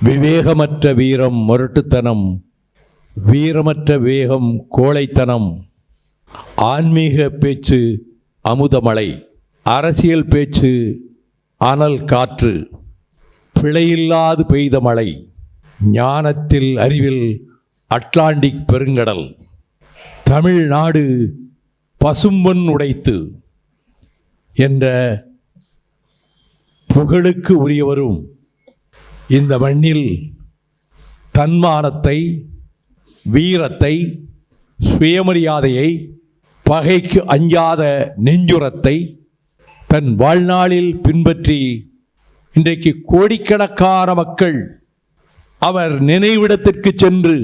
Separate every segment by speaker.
Speaker 1: விவேகமற்ற வீரம் முரட்டுத்தனம், வீரமற்ற வேகம் கோழைத்தனம். ஆன்மீக பேச்சு அமுதமழை, அரசியல் பேச்சு அனல் காற்று. பிழையில்லாது பெய்த மழை, ஞானத்தில் அறிவில் அட்லாண்டிக் பெருங்கடல். தமிழ்நாடு பசும்பொன் உடைத்து என்ற புகழுக்கு உரியவரும் இந்த மண்ணில் தன்மானத்தை, வீரத்தை, சுயமரியாதையை, பகைக்கு அஞ்சாத நெஞ்சுரத்தை தன் வாழ்நாளில் பின்பற்றி இன்றைக்கு கோடிக்கணக்கான மக்கள் அவர் நினைவிடத்திற்கு சென்று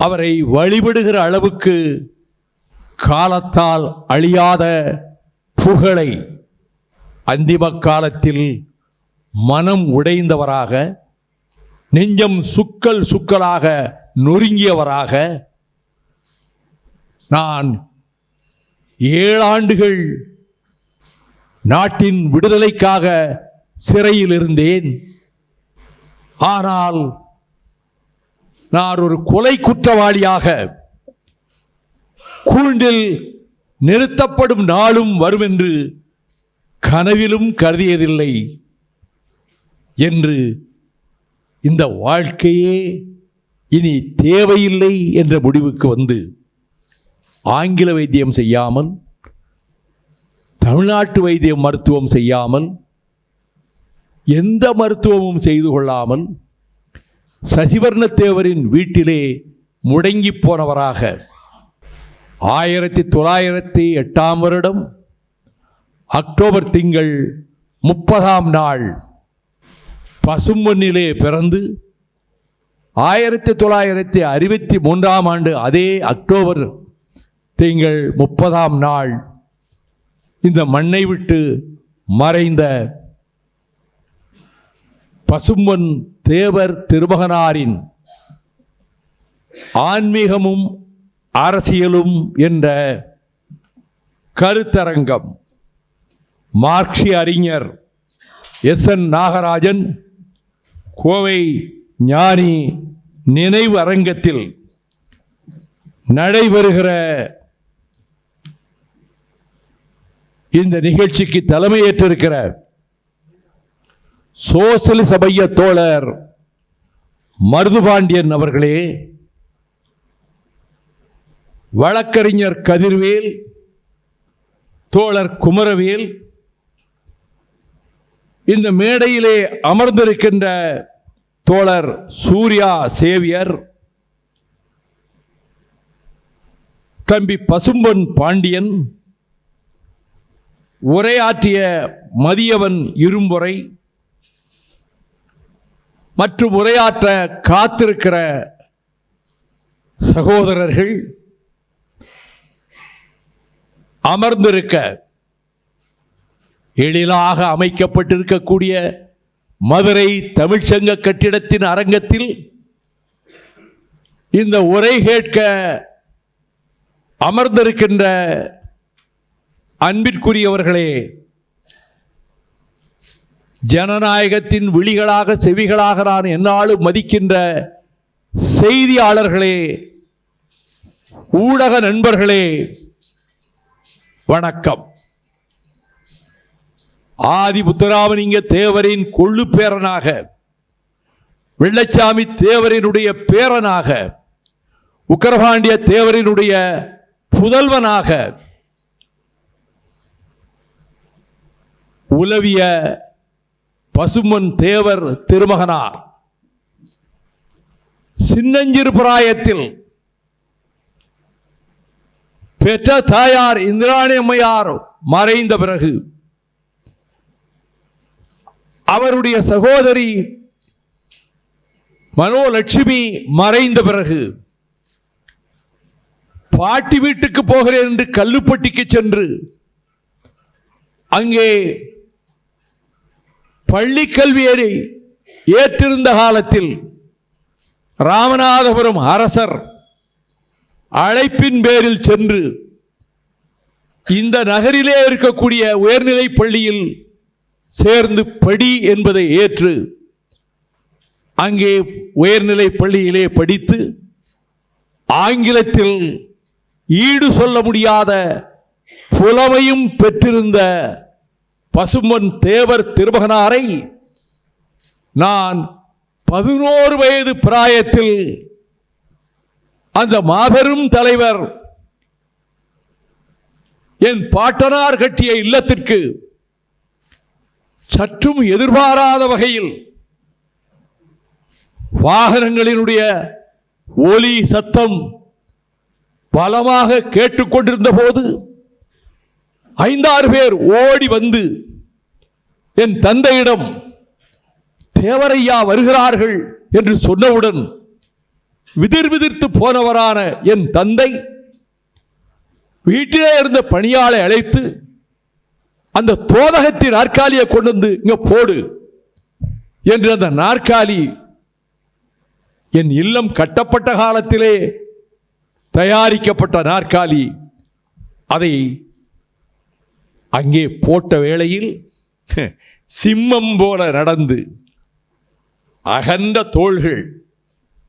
Speaker 1: அவரை வழிபடுகிற அளவுக்கு காலத்தால் அழியாத புகழை அந்திம காலத்தில் மனம் உடைந்தவராக, நெஞ்சம் சுக்கல் சுக்கலாக நொறுங்கியவராக, நான் 7 ஆண்டுகள் நாட்டின் விடுதலைக்காக சிறையில் இருந்தேன். ஆனால் நான் ஒரு கொலை குற்றவாளியாக கூண்டில் நிறுத்தப்படும் நாளும் வரும் என்று கனவிலும் கருதியதில்லை என்று, இந்த வாழ்க்கையே இனி தேவையில்லை என்ற முடிவுக்கு வந்து ஆங்கில வைத்தியம் செய்யாமல், தமிழ்நாட்டு வைத்தியம் மருத்துவம் செய்யாமல், எந்த மருத்துவமும் செய்து கொள்ளாமல் சசிவர்ணத்தேவரின் வீட்டிலே முடங்கி போனவராக 1908 வருடம் அக்டோபர் திங்கள் 30ஆம் நாள் பசும்பொன்னிலே பிறந்து 1963ஆம் ஆண்டு அதே அக்டோபர் திங்கள் 30ஆம் நாள் இந்த மண்ணை விட்டு மறைந்த பசும்பொன் தேவர் திருமகனாரின் ஆன்மீகமும் அரசியலும் என்ற கருத்தரங்கம் மார்க்சிய அறிஞர் எஸ்.என். நாகராஜன் கோவை ஞானி நினைவு அரங்கத்தில் நடைபெறுகிற இந்த நிகழ்ச்சிக்கு தலைமையேற்றிருக்கிற சோசலிச மைய தோழர் மருதுபாண்டியன் அவர்களே, வழக்கறிஞர் கதிர்வேல், தோழர் குமரவேல், இந்த மேடையிலே அமர்ந்திருக்கின்ற தோழர் சூர்யா சேவியர், தம்பி பசும்பொன் பாண்டியன், உரையாற்றிய மதியவன் இரும்பொறை மற்றும் உரையாற்ற காத்திருக்கிற சகோதரர்கள், அமர்ந்திருக்க எழிலாக அமைக்கப்பட்டிருக்கக்கூடிய மதுரை தமிழ்ச்சங்க கட்டிடத்தின் அரங்கத்தில் இந்த உரை கேட்க அமர்ந்திருக்கின்ற அன்பிற்குரியவர்களே, ஜனநாயகத்தின் விழிகளாக செவிகளாக நான் எந்நாளும் மதிக்கின்ற செய்தியாளர்களே, ஊடக நண்பர்களே, வணக்கம். ஆதி முத்துராமலிங்க தேவரின் கொள்ளு பேரனாக, வெள்ளச்சாமி தேவரினுடைய பேரனாக, உக்கரபாண்டிய தேவரினுடைய புதல்வனாக உலவிய பசும்பொன் தேவர் திருமகனார் சின்னஞ்சிறு பிராயத்தில் பெற்ற தாயார் இந்திராணி அம்மையார் மறைந்த பிறகு அவருடைய சகோதரி மனோலட்சுமி மறைந்த பிறகு பாட்டி வீட்டுக்கு போகிறேன் என்று கல்லுப்பட்டிக்கு சென்று அங்கே பள்ளி கல்வியை ஏற்றிருந்த காலத்தில் ராமநாதபுரம் அரசர் அழைப்பின் பேரில் சென்று இந்த நகரிலே இருக்கக்கூடிய உயர்நிலை பள்ளியில் சேர்ந்து படி என்பதை ஏற்று அங்கே உயர்நிலை பள்ளியிலே படித்து ஆங்கிலத்தில் ஈடு சொல்ல முடியாத புலமையும் பெற்றிருந்த பசும்பொன் தேவர் திருமகனாரை நான் 11 வயது பிராயத்தில் அந்த மாபெரும் தலைவர் என் பாட்டனார் கட்டிய இல்லத்திற்கு சற்றும் எதிர்பாராத வகையில் வாகனங்களினுடைய ஒலி சத்தம் பலமாக கேட்டுக்கொண்டிருந்த போது 5-6 பேர் ஓடி வந்து என் தந்தையிடம் தேவரையா வருகிறார்கள் என்று சொன்னவுடன் விதிர்விதிர்த்து போனவரான என் தந்தை வீட்டிலே இருந்த பணியாளை அழைத்து அந்த தோதகத்தின் நாற்காலியை கொண்டு வந்து இங்க போடு என்று அந்த நாற்காலி என் இல்லம் கட்டப்பட்ட காலத்திலே தயாரிக்கப்பட்ட நாற்காலி அதை அங்கே போட்ட வேளையில் சிம்மம் போல நடந்து அகன்ற தோள்கள்,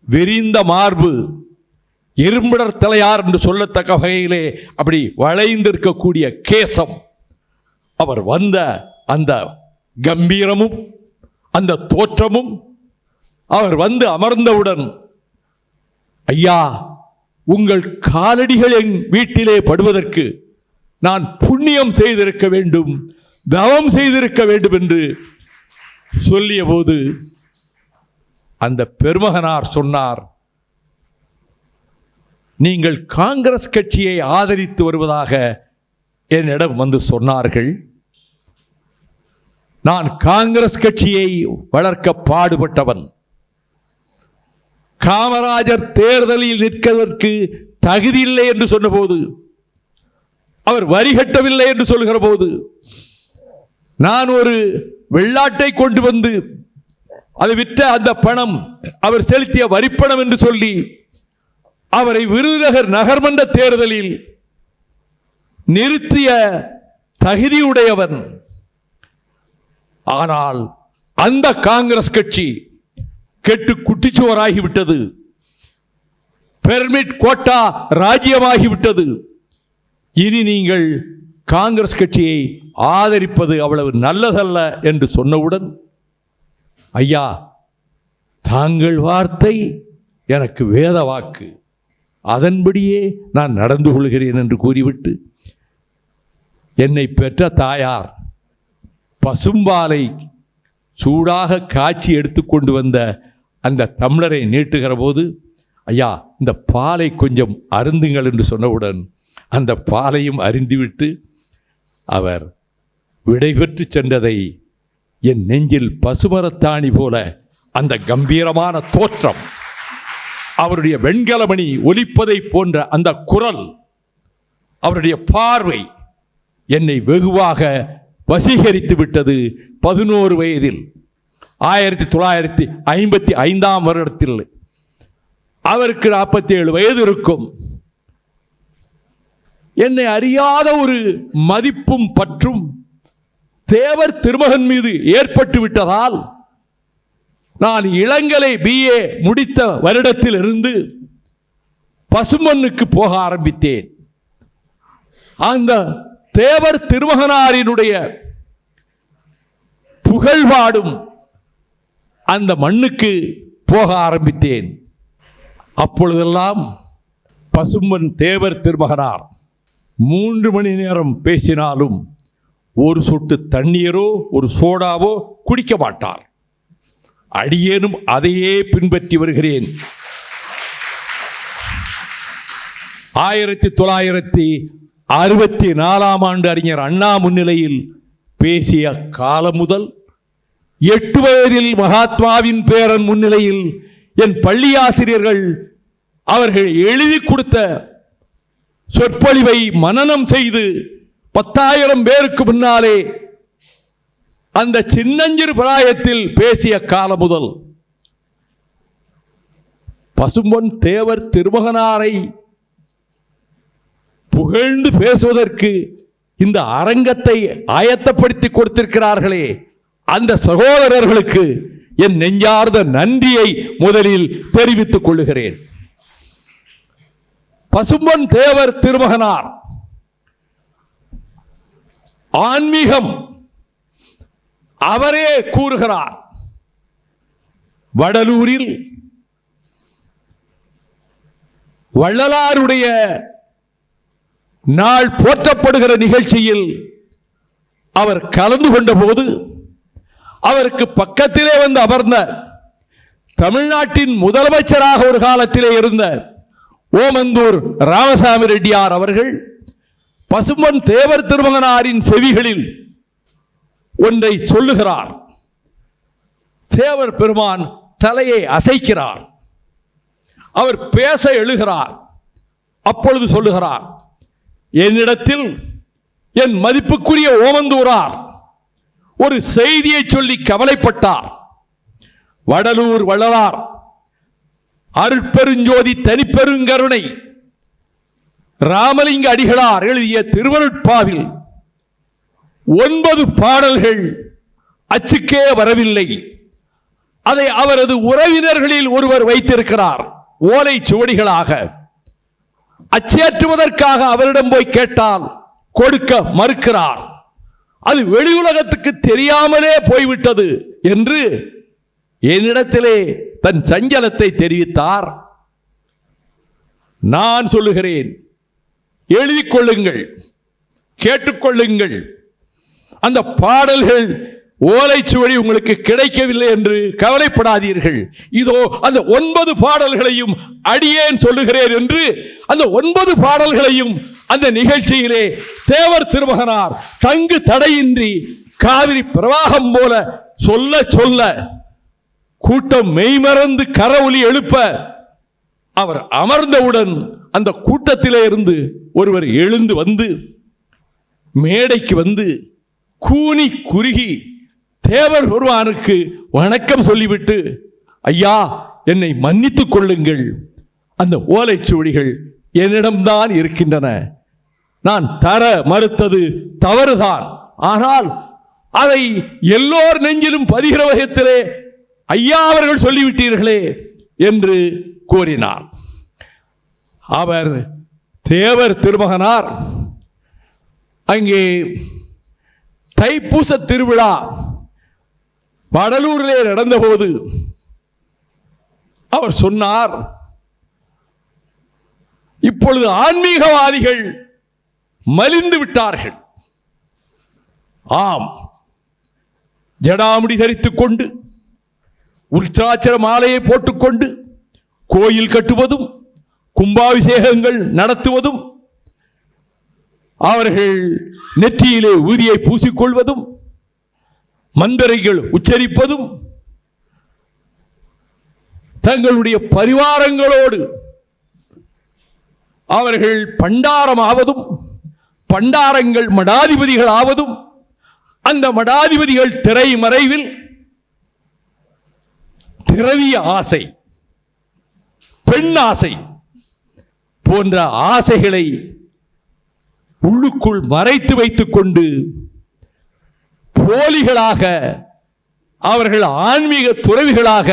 Speaker 1: விரிந்த மார்பு, இரும்பிடர் தலையார் என்று சொல்லத்தக்க வகையிலே அப்படி வளைந்திருக்கக்கூடிய கேசம், அவர் வந்த அந்த கம்பீரமும் அந்த தோற்றமும், அவர் வந்து அமர்ந்தவுடன், ஐயா உங்கள் காலடிகள் என் வீட்டிலே படுவதற்கு நான் புண்ணியம் செய்திருக்க வேண்டும், தவம் செய்திருக்க வேண்டும் என்று சொல்லிய போது அந்த பெருமகனார் சொன்னார், நீங்கள் காங்கிரஸ் கட்சியை ஆதரித்து வருவதாக என்னிடம் வந்து சொன்னார்கள். நான் காங்கிரஸ் கட்சியை வளர்க்க பாடுபட்டவன். காமராஜர் தேர்தலில் நிற்கிறதற்கு தகுதியில்லை என்று சொன்னபோது, அவர் வரி கட்டவில்லை என்று சொல்கிற போது, நான் ஒரு வெள்ளாட்டை கொண்டு வந்து அதை விற்ற அந்த பணம் அவர் செலுத்திய வரிப்பணம் என்று சொல்லி அவரை விருதுநகர் நகர்மன்ற தேர்தலில் நிறுத்திய தகுதியுடையவன். ஆனால் அந்த காங்கிரஸ் கட்சி கெட்டு குட்டிச்சுவராகிவிட்டது. Permit quota ராஜ்யமாகிவிட்டது. இனி நீங்கள் காங்கிரஸ் கட்சியை ஆதரிப்பது அவ்வளவு நல்லதல்ல என்று சொன்னவுடன், ஐயா தாங்கள் வார்த்தை எனக்கு வேத வாக்கு, அதன்படியே நான் நடந்து கொள்கிறேன் என்று கூறிவிட்டு, என்னை பெற்ற தாயார் பசும்பாலை சூடாக காய்ச்சி எடுத்துக்கொண்டு வந்த அந்த டம்ளரை நீட்டுகிற போது, ஐயா இந்த பாலை கொஞ்சம் அருந்துங்கள் என்று சொன்னவுடன் அந்த பாலையும் அருந்திவிட்டு அவர் விடைபெற்று சென்றதை என் நெஞ்சில் பசுமரத்தாணி போல அந்த கம்பீரமான தோற்றம், அவருடைய வெண்கலமணி ஒலிப்பதை போன்ற அந்த குரல், அவருடைய பார்வை என்னை வெகுவாக வசீகரித்து விட்டது. 11 வயதில் 1955 வருடத்தில் அவருக்கு 47 வயது இருக்கும். என்னை அறியாத ஒரு மதிப்பும் பற்றும் தேவர் திருமகன் மீது ஏற்பட்டு விட்டதால், நான் இளங்கலை BA முடித்த வருடத்தில் இருந்து பசும்பொன்னுக்கு போக ஆரம்பித்தேன். அந்த தேவர் திருமகனாரினுடைய புகழ்பாடும் அந்த மண்ணுக்கு போக ஆரம்பித்தேன். அப்பொழுதெல்லாம் பசும்பொன் தேவர் திருமகனார் 3 மணி நேரம் பேசினாலும் ஒரு சொட்டு தண்ணீரோ ஒரு சோடாவோ குடிக்க மாட்டார். அடியேனும் அதையே பின்பற்றி வருகிறேன். 1964 ஆண்டு அறிஞர் அண்ணா முன்னிலையில் பேசிய காலம் முதல் 8 வயதில் மகாத்மாவின் பேரன் முன்னிலையில் என் பள்ளி ஆசிரியர்கள் அவர்கள் எழுதி கொடுத்த சொற்பொழிவை மனனம் செய்து 10,000 பேருக்கு முன்னாலே அந்த சின்னஞ்சிறு பிராயத்தில் பேசிய காலம் முதல் பசும்பொன் தேவர் திருமகனாரை புகழ்ந்து பேசுவதற்கு இந்த அரங்கத்தை ஆயத்தப்படுத்தி கொடுத்திருக்கிறார்களே, அந்த சகோதரர்களுக்கு என் நெஞ்சார்ந்த நன்றியை முதலில் தெரிவித்துக் கொள்ளுகிறேன். பசும்பொன் தேவர் திருமகனார் ஆன்மீகம் அவரே கூறுகிறார். வடலூரில் வள்ளலாருடைய நாள் போற்றப்படுகிற நிகழ்ச்சியில் அவர் கலந்து கொண்ட போது அவருக்கு பக்கத்திலே வந்து அமர்ந்த தமிழ்நாட்டின் முதலமைச்சராக ஒரு காலத்திலே இருந்த ஓமந்தூர் ராமசாமி ரெட்டியார் அவர்கள் பசும்பொன் தேவர் திருமகனாரின் செவிகளில் ஒன்றை சொல்லுகிறார். தேவர் பெருமான் தலையை அசைக்கிறார். அவர் பேச எழுகிறார். அப்பொழுது சொல்லுகிறார், என்னிடத்தில் என் மதிப்புக்குரிய ஓமந்தூரார் ஒரு செய்தியை சொல்லி கவலைப்பட்டார். வடலூர் வள்ளலார் அருட்பெருஞ்சோதி தனிப்பெருங்கருணை ராமலிங்க அடிகளார் எழுதிய திருவருட்பாவில் 9 பாடல்கள் அச்சுக்கே வரவில்லை. அதை அவரது உறவினர்களில் ஒருவர் வைத்திருக்கிறார் ஓலை சுவடிகளாக. அச்சேற்றுவதற்காக அவரிடம் போய் கேட்டால் கொடுக்க மறுக்கிறார். அது வெளி உலகத்துக்கு தெரியாமலே போய்விட்டது என்று என்னிடத்திலே தன் சஞ்சலத்தை தெரிவித்தார். நான் சொல்லுகிறேன், எழுதிக் கொள்ளுங்கள், கேட்டுக்கொள்ளுங்கள். அந்த பாடல்கள் ஓலைச்சுவடி உங்களுக்கு கிடைக்கவில்லை என்று கவலைப்படாதீர்கள். இதோ அந்த 9 பாடல்களையும் அடியேன் சொல்லுகிறேன் என்று அந்த 9 பாடல்களையும் அந்த நிகழ்ச்சியிலே தேவர் திருமகனார் தங்கு தடையின்றி காவிரி பிரவாகம் போல சொல்ல சொல்ல கூட்டம் மெய்மறந்து கரவொலி எழுப்ப அவர் அமர்ந்தவுடன் அந்த கூட்டத்திலே இருந்து ஒருவர் எழுந்து வந்து மேடைக்கு வந்து கூனி குறுகி தேவர் பெருமானுக்கு வணக்கம் சொல்லிவிட்டு, ஐயா என்னை மன்னித்துக் கொள்ளுங்கள், அந்த ஓலைச்சுவடிகள் என்னிடம்தான் இருக்கின்றன, நான் தர மறுத்தது தவறுதான், ஆனால் அதை எல்லோர் நெஞ்சிலும் பதிகிற வகையிலே ஐயா அவர்கள் சொல்லிவிட்டீர்களே என்று கூறினார். அவர் தேவர் திருமகனார் அங்கே தைப்பூச திருவிழா வடலூரிலே நடந்தபோது அவர் சொன்னார், இப்பொழுது ஆன்மீகவாதிகள் மலிந்து விட்டார்கள். ஆம், ஜடாமுடி தரித்துக் கொண்டு உற்சாட்சர மாலையை போட்டுக்கொண்டு கோயில் கட்டுவதும் கும்பாபிஷேகங்கள் நடத்துவதும் அவர்கள் நெற்றியிலே ஊதியை பூசிக்கொள்வதும் மந்திரைகள் உச்சரிப்பதும் தங்களுடைய பரிவாரங்களோடு அவர்கள் பண்டாரமாவதும் பண்டாரங்கள் மடாதிபதிகள் ஆவதும் அந்த மடாதிபதிகள் திரை மறைவில் திரவிய ஆசை, பெண் ஆசை போன்ற ஆசைகளை உள்ளுக்குள் மறைத்து வைத்துக் கொண்டு போலிகளாக அவர்கள் ஆன்மீக துறவிகளாக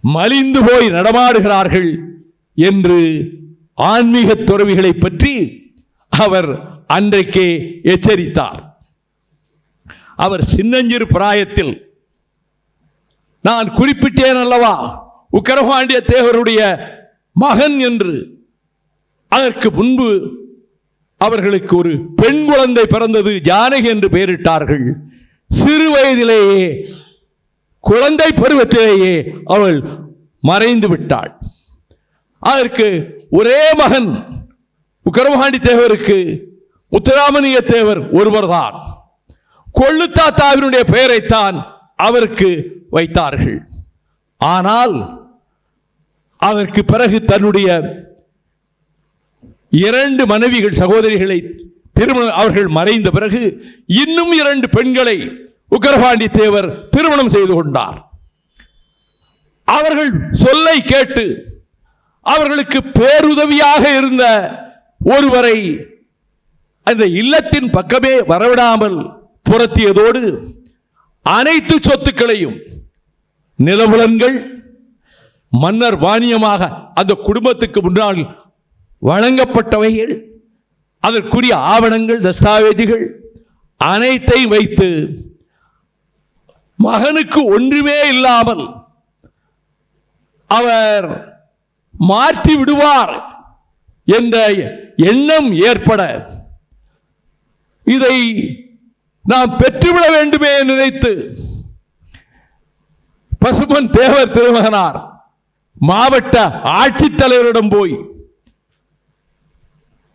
Speaker 1: மலிந்து போய் நடமாடுகிறார்கள் என்று ஆன்மீக துறவிகளை பற்றி அவர் அன்றைக்கே எச்சரித்தார். அவர் சின்னஞ்சிறு பிராயத்தில், நான் குறிப்பிட்டேன் அல்லவா, உக்கரபாண்டிய தேவருடைய மகன் என்று. அதற்கு முன்பு அவர்களுக்கு ஒரு பெண் குழந்தை பிறந்தது, ஜானகி என்று பெயரிட்டார்கள். சிறு வயதிலேயே குழந்தை பருவத்திலேயே அவள் மறைந்து விட்டாள். அதற்கு ஒரே மகன் உக்கரபாண்டி தேவருக்கு முத்துராமலிங்க தேவர் ஒருவர்தான். கொள்ளுத்தாத்தாவினுடைய பெயரைத்தான் அவருக்கு வைத்தார்கள். ஆனால் அதற்கு பிறகு தன்னுடைய 2 மனைவிகள் சகோதரிகளை திருமணம் அவர்கள் மறைந்த பிறகு இன்னும் 2 பெண்களை உக்கரபாண்டி தேவர் திருமணம் செய்து கொண்டார். அவர்கள் சொல்லை கேட்டு அவர்களுக்கு பேருதவியாக இருந்த ஒருவரை அந்த இல்லத்தின் பக்கமே வரவிடாமல் துரத்தியதோடு அனைத்து சொத்துக்களையும், நிலபுலன்கள், மன்னர் மானியமாக அந்த குடும்பத்துக்கு முன்னால் வழங்கப்பட்டவைகள், அதற்குரிய ஆவணங்கள், தஸ்தாவேஜுகள் அனைத்தையும் வைத்து மகனுக்கு ஒன்றுமே இல்லாமல் அவர் மாற்றி விடுவார் என்ற எண்ணம் ஏற்பட, இதை நாம் பெற்றுவிட வேண்டுமே நினைத்து பசும்பொன் தேவர் திருமகனார் மாவட்ட ஆட்சித்தலைவரிடம் போய்,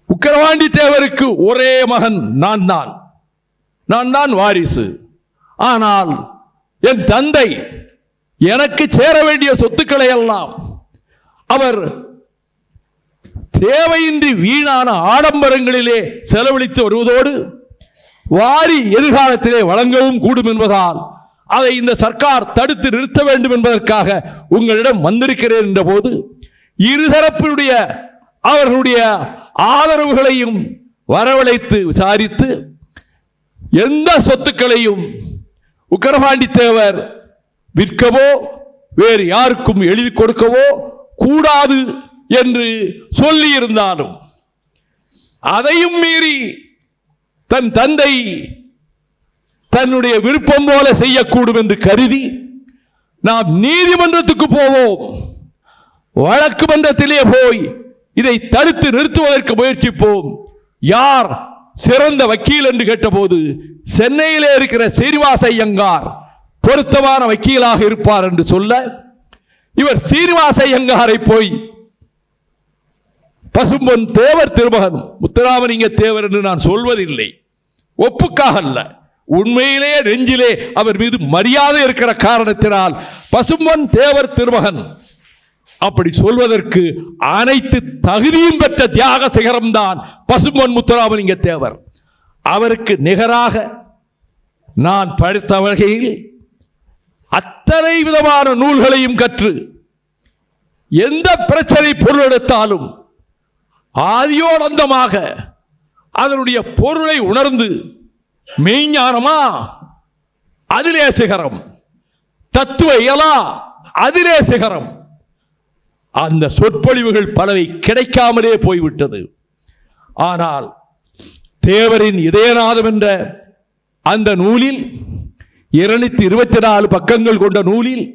Speaker 1: உக்கரவாண்டி தேவருக்கு ஒரே மகன் நான் தான் வாரிசு, ஆனால் என் தந்தை எனக்கு சேர வேண்டிய சொத்துக்களை எல்லாம் அவர் தேவையின்றி வீணான ஆடம்பரங்களிலே செலவழித்து வருவதோடு வாரி எதிர்காலத்திலே வழங்கவும் கூடும் என்பதால் அதை இந்த சர்க்கார் தடுத்து நிறுத்த வேண்டும் என்பதற்காக உங்களிடம் வந்திருக்கிறேன் என்ற போது, இருதரப்பினுடைய அவர்களுடைய ஆதரவுகளையும் வரவழைத்து விசாரித்து எந்த சொத்துக்களையும் உக்கரபாண்டி தேவர் விற்கவோ வேறு யாருக்கும் எழுதி கொடுக்கவோ கூடாது என்று சொல்லி இருந்தாலும், அதையும் மீறி தன் தந்தை தன்னுடைய விருப்பம் போல செய்யக்கூடும் என்று கருதி நாம் நீதிமன்றத்துக்கு போவோம், வழக்கு மன்றத்திலே போய் இதை தடுத்து நிறுத்துவதற்கு முயற்சிப்போம், யார் சிறந்த வக்கீல் என்று கேட்டபோது சென்னையிலே இருக்கிற சீனிவாச ஐயங்கார் பொருத்தமான வக்கீலாக இருப்பார் என்று சொல்ல, இவர் சீனிவாச ஐயங்காரை போய் பசும்பொன் தேவர் திருமகன் முத்துராமலிங்க தேவர் என்று நான் சொல்வதில்லை, ஒப்புக்காக அல்ல, உண்மையிலே நெஞ்சிலே அவர் மீது மரியாதை இருக்கிற காரணத்தினால் பசும்பொன் தேவர் திருமகன் அப்படி சொல்வதற்கு அனைத்து தகுதியும் பெற்ற தியாக சிகரம்தான் பசும்பொன் முத்துராமலிங்க தேவர். அவருக்கு நிகராக நான் படித்த வகையில் அத்தனை விதமான நூல்களையும் கற்று எந்த பிரச்சனை பொருள் எடுத்தாலும் ஆதியோடந்தமாக அதனுடைய பொருளை உணர்ந்து, மெய்ஞானமா அதிலே சிகரம், தத்துவ இயலா அதிலே சிகரம், அந்த சொற்பொழிவுகள் பலவை கிடைக்காமலே போய்விட்டது. ஆனால் தேவரின் இதயநாதம் என்ற அந்த நூலில் 224 பக்கங்கள் கொண்ட நூலில்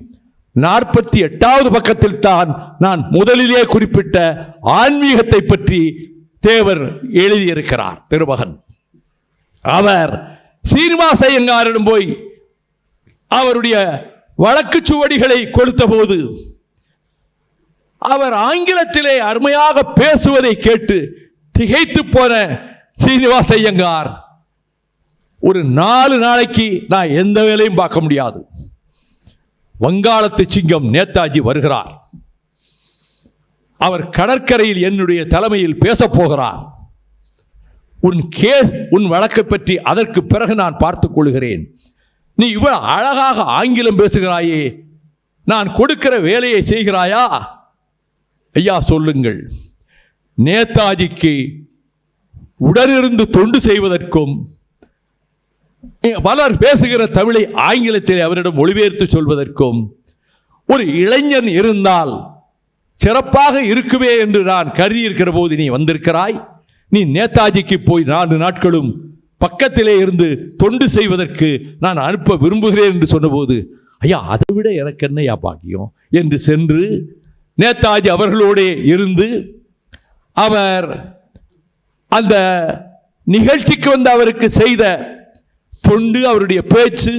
Speaker 1: 48வது பக்கத்தில் தான் நான் முதலிலே குறிப்பிட்ட ஆன்மீகத்தை பற்றி தேவர் எழுதியிருக்கிறார் திருமகன். அவர் சீனிவாச ஐயங்காரிடம் போய் அவருடைய வழக்கு சுவடிகளை கொடுத்த போது அவர் ஆங்கிலத்திலே அருமையாக பேசுவதை கேட்டு திகைத்து போன சீனிவாச ஐயங்கார், ஒரு 4 நாளைக்கு நான் எந்த வேலையும் பார்க்க முடியாது, வங்காளத்து சிங்கம் நேதாஜி வருகிறார், அவர் கடற்கரையில் என்னுடைய தலைமையில் பேசப் போகிறார், உன் வழக்கை பற்றி அதற்கு பிறகு நான் பார்த்துக் கொள்கிறேன், நீ இவ்வளவு அழகாக ஆங்கிலம் பேசுகிறாயே, நான் கொடுக்கிற வேலையை செய்கிறாயா? ஐயா சொல்லுங்கள், நேதாஜிக்கு உடனிருந்து தொண்டு செய்வதற்கும் பலர் பேசுகிற தமிழை ஆங்கிலத்தில் அவரிடம் மொழிபெயர்த்து சொல்வதற்கும் ஒரு இளைஞன் இருந்தால் சிறப்பாக இருக்குமே என்று நான் கருதி இருக்கிற போது நீ வந்திருக்கிறாய், நீ நேதாஜிக்கு போய் 4 நாட்களும் பக்கத்திலே இருந்து தொண்டு செய்வதற்கு நான் அனுப்ப விரும்புகிறேன் என்று சொன்னபோது, ஐயா அதை விட எனக்கு என்னையா பாக்கியம் என்று சென்று நேதாஜி அவர்களோடே இருந்து அவர் அந்த நிகழ்ச்சிக்கு வந்து அவருக்கு செய்த தொண்டு, அவருடைய பேச்சு,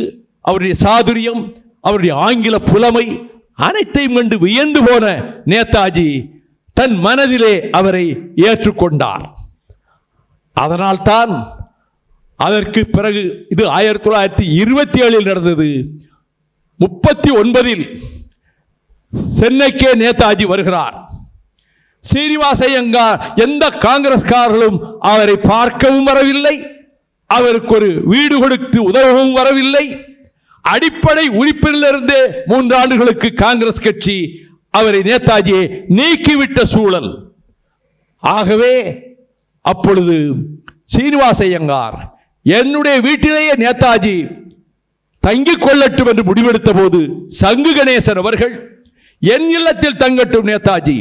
Speaker 1: அவருடைய சாதுரியம், அவருடைய ஆங்கில புலமை அனைத்தையும் கண்டு வியந்து போன நேதாஜி தன் மனதிலே அவரை ஏற்றுக்கொண்டார். அதனால்தான் அதற்கு பிறகு, இது 1927 நடந்தது, 39 சென்னைக்கே நேதாஜி வருகிறார். சீனிவாச ஐயங்கார் எந்த காங்கிரஸ்காரர்களும் அவரை பார்க்கவும் வரவில்லை, அவருக்கு ஒரு வீடு கொடுத்து உதவவும் வரவில்லை. அடிப்படை உறுப்பினரிலிருந்தே 3 ஆண்டுகளுக்கு காங்கிரஸ் கட்சி அவரை நேதாஜியை நீக்கிவிட்ட சூழல். ஆகவே அப்பொழுது சீனிவாச ஐயங்கார் என்னுடைய வீட்டிலேயே நேதாஜி தங்கிக் கொள்ளட்டும் என்று முடிவெடுத்த போது சங்கு கணேசன் அவர்கள் என் இல்லத்தில் தங்கட்டும் நேதாஜி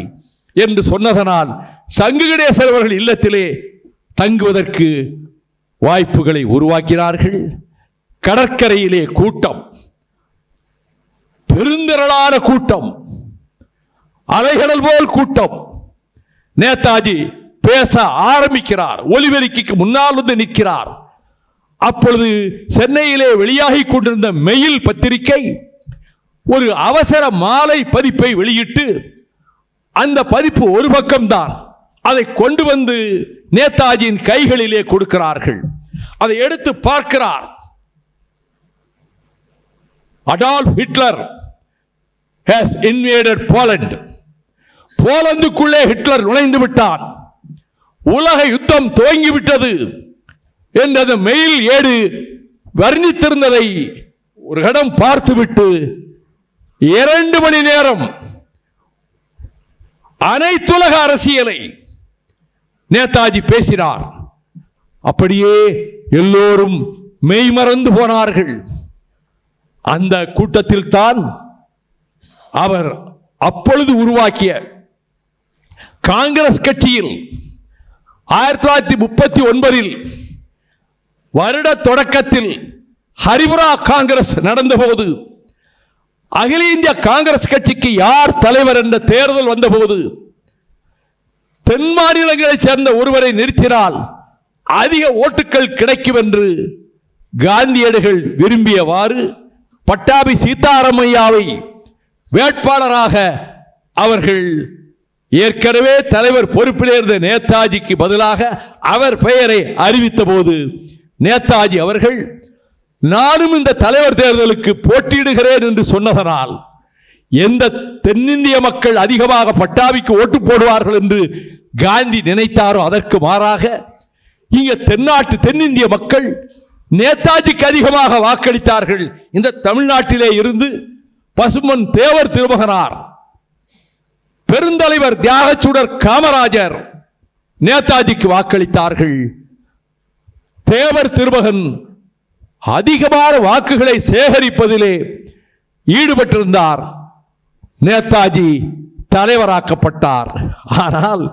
Speaker 1: என்று சொன்னதனால் சங்கு கணேசன் அவர்கள் இல்லத்திலே தங்குவதற்கு வாய்ப்புகளை உருவாக்கினார்கள். கடற்கரையிலே கூட்டம், பெருந்திரளான கூட்டம், அலைகடல் போல் கூட்டம். நேதாஜி பேச ஆரம்பிக்கிறார். ஒலிபெருக்கிக்கு முன்னால் வந்து நிற்கிறார். அப்பொழுது சென்னையிலே வெளியாகி கொண்டிருந்த மெயில் பத்திரிகை ஒரு அவசர மாலை பதிப்பை வெளியிட்டு, அந்த பதிப்பு ஒரு பக்கம்தான், அதை கொண்டு வந்து நேதாஜியின் கைகளிலே கொடுக்கிறார்கள். அதை எடுத்து பார்க்கிறார். Adolf Hitler has invaded Poland. போலந்துக்குள்ளே ஹிட்லர் நுழைந்து விட்டான், உலக யுத்தம் துவங்கிவிட்டது என்று மெயில் ஏடு வர்ணித்திருந்ததை ஒரு இடம் பார்த்துவிட்டு 2 மணி நேரம் அனைத்துலக அரசியலை நேதாஜி பேசினார். அப்படியே எல்லோரும் மெய்மறந்து போனார்கள். அந்த கூட்டத்தில் தான் அவர் அப்பொழுது உருவாக்கிய காங்கிரஸ் கட்சியில் 1939 வருட தொடக்கத்தில் ஹரிபுரா காங்கிரஸ் நடந்தபோது, அகில இந்திய காங்கிரஸ் கட்சிக்கு யார் தலைவர் என்ற தேர்தல் வந்தபோது, தென் மாநிலங்களைச் சேர்ந்த ஒருவரை நிறுத்தினால் அதிக ஓட்டுகள் கிடைக்கும் என்று காந்தியடிகள் விரும்பியவாறு பட்டாபி சீதாராமையாவை வேட்பாளராக அவர்கள் ஏற்கனவே தலைவர் பொறுப்பில் இருந்த நேதாஜிக்கு பதிலாக அவர் பெயரை அறிவித்த போது, நேதாஜி அவர்கள் நானும் இந்த தலைவர் தேர்தலுக்கு போட்டியிடுகிறேன் என்று சொன்னதனால், எந்த தென்னிந்திய மக்கள் அதிகமாக பட்டாபிக்கு ஓட்டு போடுவார்கள் என்று காந்தி நினைத்தாரோ அதற்கு மாறாக இங்க தென்னிந்திய மக்கள் நேதாஜிக்கு அதிகமாக வாக்களித்தார்கள். இந்த தமிழ்நாட்டிலே இருந்து பசுமன் தேவர் திருமகனார், பெருந்தலைவர் தியாகச்சூடர் காமராஜர் நேதாஜிக்கு வாக்களித்தார்கள். தேவர் திருமகன் அதிகமான வாக்குகளை சேகரிப்பதிலே ஈடுபட்டிருந்தார். நேதாஜி தலைவராக்கப்பட்டார். ஆனால்